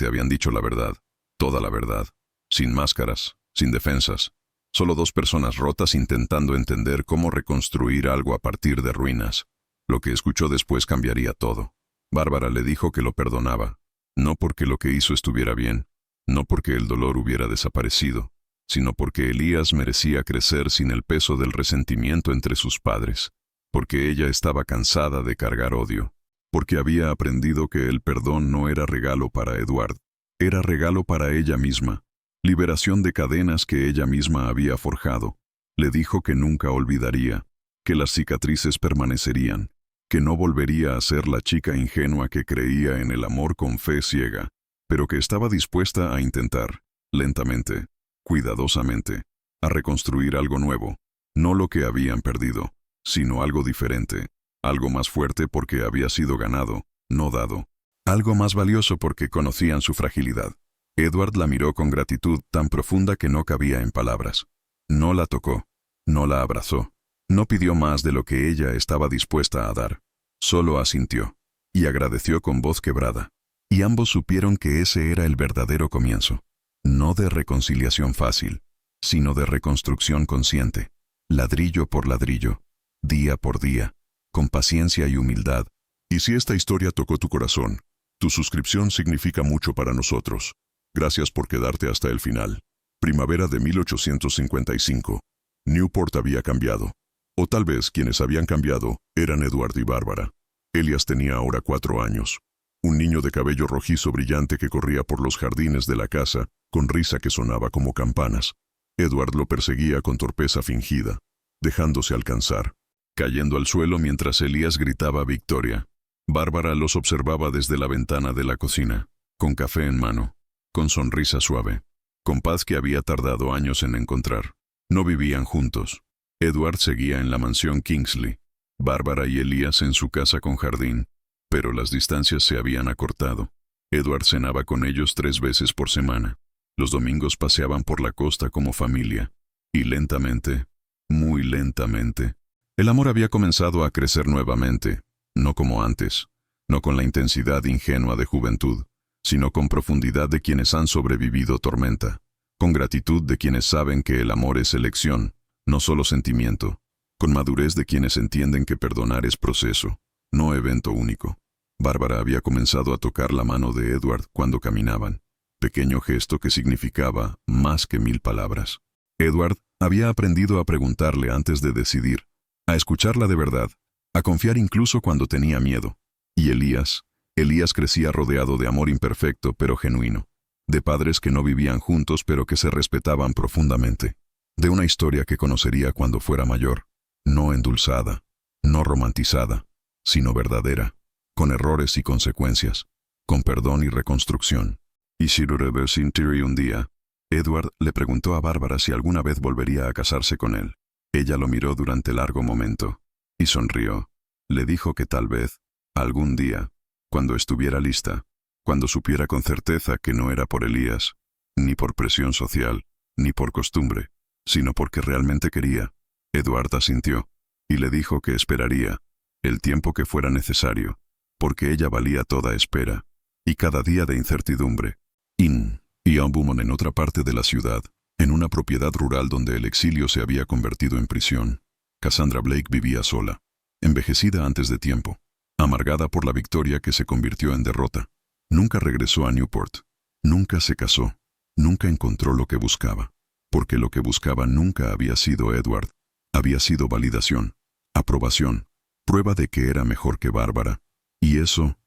habían dicho la verdad, toda la verdad, sin máscaras, sin defensas. Solo dos personas rotas intentando entender cómo reconstruir algo a partir de ruinas. Lo que escuchó después cambiaría todo. Bárbara le dijo que lo perdonaba, no porque lo que hizo estuviera bien, no porque el dolor hubiera desaparecido, sino porque Elías merecía crecer sin el peso del resentimiento entre sus padres, porque ella estaba cansada de cargar odio, porque había aprendido que el perdón no era regalo para Edward, era regalo para ella misma. Liberación de cadenas que ella misma había forjado. Le dijo que nunca olvidaría, que las cicatrices permanecerían, que no volvería a ser la chica ingenua que creía en el amor con fe ciega, pero que estaba dispuesta a intentar, lentamente, cuidadosamente, a reconstruir algo nuevo, no lo que habían perdido, sino algo diferente, algo más fuerte porque había sido ganado, no dado, algo más valioso porque conocían su fragilidad. Edward la miró con gratitud tan profunda que no cabía en palabras. No la tocó, no la abrazó, No pidió más de lo que ella estaba dispuesta a dar. Solo asintió. Y agradeció con voz quebrada. Y ambos supieron que ese era el verdadero comienzo. No de reconciliación fácil, sino de reconstrucción consciente. Ladrillo por ladrillo, día por día, con paciencia y humildad. Y si esta historia tocó tu corazón, tu suscripción significa mucho para nosotros. Gracias por quedarte hasta el final. Primavera de 1855. Newport había cambiado. O tal vez quienes habían cambiado eran Edward y Bárbara. Elias tenía ahora 4 años. Un niño de cabello rojizo brillante que corría por los jardines de la casa, con risa que sonaba como campanas. Edward lo perseguía con torpeza fingida, dejándose alcanzar, cayendo al suelo mientras Elias gritaba victoria. Bárbara los observaba desde la ventana de la cocina, con café en mano, con sonrisa suave, con paz que había tardado años en encontrar. No vivían juntos. Edward seguía en la mansión Kingsley, Bárbara y Elias en su casa con jardín, pero las distancias se habían acortado. Edward cenaba con ellos 3 veces por semana. Los domingos paseaban por la costa como familia. Y lentamente, muy lentamente, el amor había comenzado a crecer nuevamente, no como antes, no con la intensidad ingenua de juventud, sino con profundidad de quienes han sobrevivido tormenta, con gratitud de quienes saben que el amor es elección, no solo sentimiento, con madurez de quienes entienden que perdonar es proceso, no evento único. Bárbara había comenzado a tocar la mano de Edward cuando caminaban, pequeño gesto que significaba más que 1000 palabras. Edward había aprendido a preguntarle antes de decidir, a escucharla de verdad, a confiar incluso cuando tenía miedo. Y Elias crecía rodeado de amor imperfecto pero genuino, de padres que no vivían juntos pero que se respetaban profundamente, de una historia que conocería cuando fuera mayor, no endulzada, no romantizada, sino verdadera, con errores y consecuencias, con perdón y reconstrucción. Y un día, Edward le preguntó a Bárbara si alguna vez volvería a casarse con él. Ella lo miró durante largo momento, y sonrió. Le dijo que tal vez, algún día, cuando estuviera lista, cuando supiera con certeza que no era por Elias, ni por presión social, ni por costumbre, sino porque realmente quería. Edward asintió, y le dijo que esperaría, el tiempo que fuera necesario, porque ella valía toda espera, y cada día de incertidumbre. Y Ambumon, en otra parte de la ciudad, en una propiedad rural donde el exilio se había convertido en prisión, Cassandra Blake vivía sola, envejecida antes de tiempo, amargada por la victoria que se convirtió en derrota. Nunca regresó a Newport, nunca se casó, nunca encontró lo que buscaba, porque lo que buscaba nunca había sido Edward, había sido validación, aprobación, prueba de que era mejor que Bárbara, y eso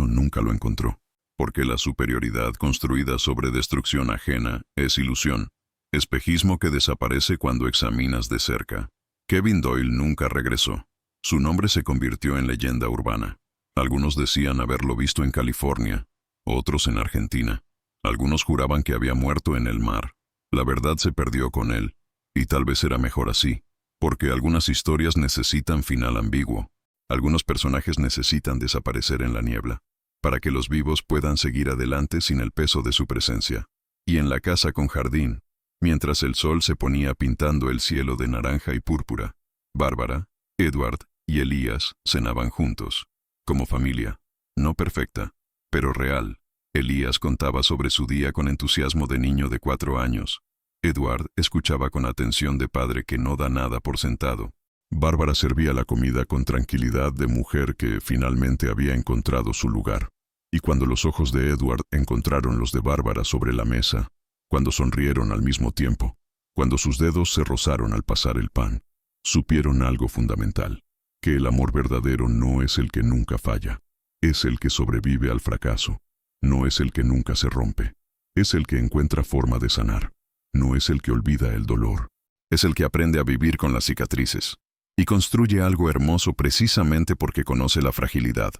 nunca lo encontró. Porque la superioridad construida sobre destrucción ajena es ilusión, espejismo que desaparece cuando examinas de cerca. Kevin Doyle nunca regresó. Su nombre se convirtió en leyenda urbana. Algunos decían haberlo visto en California, otros en Argentina. Algunos juraban que había muerto en el mar. La verdad se perdió con él, y tal vez era mejor así, porque algunas historias necesitan final ambiguo. Algunos personajes necesitan desaparecer en la niebla, para que los vivos puedan seguir adelante sin el peso de su presencia. Y en la casa con jardín, mientras el sol se ponía pintando el cielo de naranja y púrpura, Bárbara, Edward y Elias cenaban juntos, como familia, no perfecta, pero real. Elias contaba sobre su día con entusiasmo de niño de 4 años. Edward escuchaba con atención de padre que no da nada por sentado. Bárbara servía la comida con tranquilidad de mujer que finalmente había encontrado su lugar. Y cuando los ojos de Edward encontraron los de Bárbara sobre la mesa, cuando sonrieron al mismo tiempo, cuando sus dedos se rozaron al pasar el pan, supieron algo fundamental, que el amor verdadero no es el que nunca falla, es el que sobrevive al fracaso, no es el que nunca se rompe, es el que encuentra forma de sanar, no es el que olvida el dolor, es el que aprende a vivir con las cicatrices. Y construye algo hermoso precisamente porque conoce la fragilidad.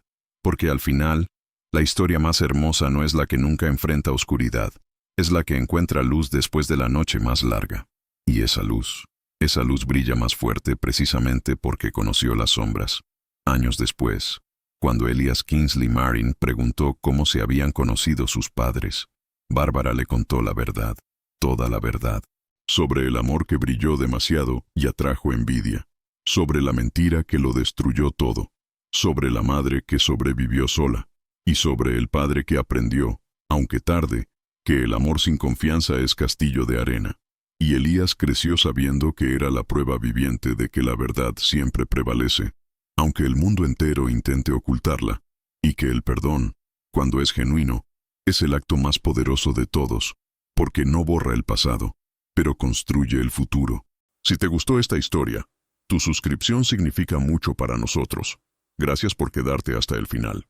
Porque al final, la historia más hermosa no es la que nunca enfrenta oscuridad, es la que encuentra luz después de la noche más larga. Y esa luz brilla más fuerte precisamente porque conoció las sombras. Años después, cuando Elias Kingsley Marin preguntó cómo se habían conocido sus padres, Bárbara le contó la verdad, toda la verdad, sobre el amor que brilló demasiado y atrajo envidia. sobre la mentira que lo destruyó todo, sobre la madre que sobrevivió sola, y sobre el padre que aprendió, aunque tarde, que el amor sin confianza es castillo de arena. Y Elías creció sabiendo que era la prueba viviente de que la verdad siempre prevalece, aunque el mundo entero intente ocultarla, y que el perdón, cuando es genuino, es el acto más poderoso de todos, porque no borra el pasado, pero construye el futuro. Si te gustó esta historia, tu suscripción significa mucho para nosotros. Gracias por quedarte hasta el final.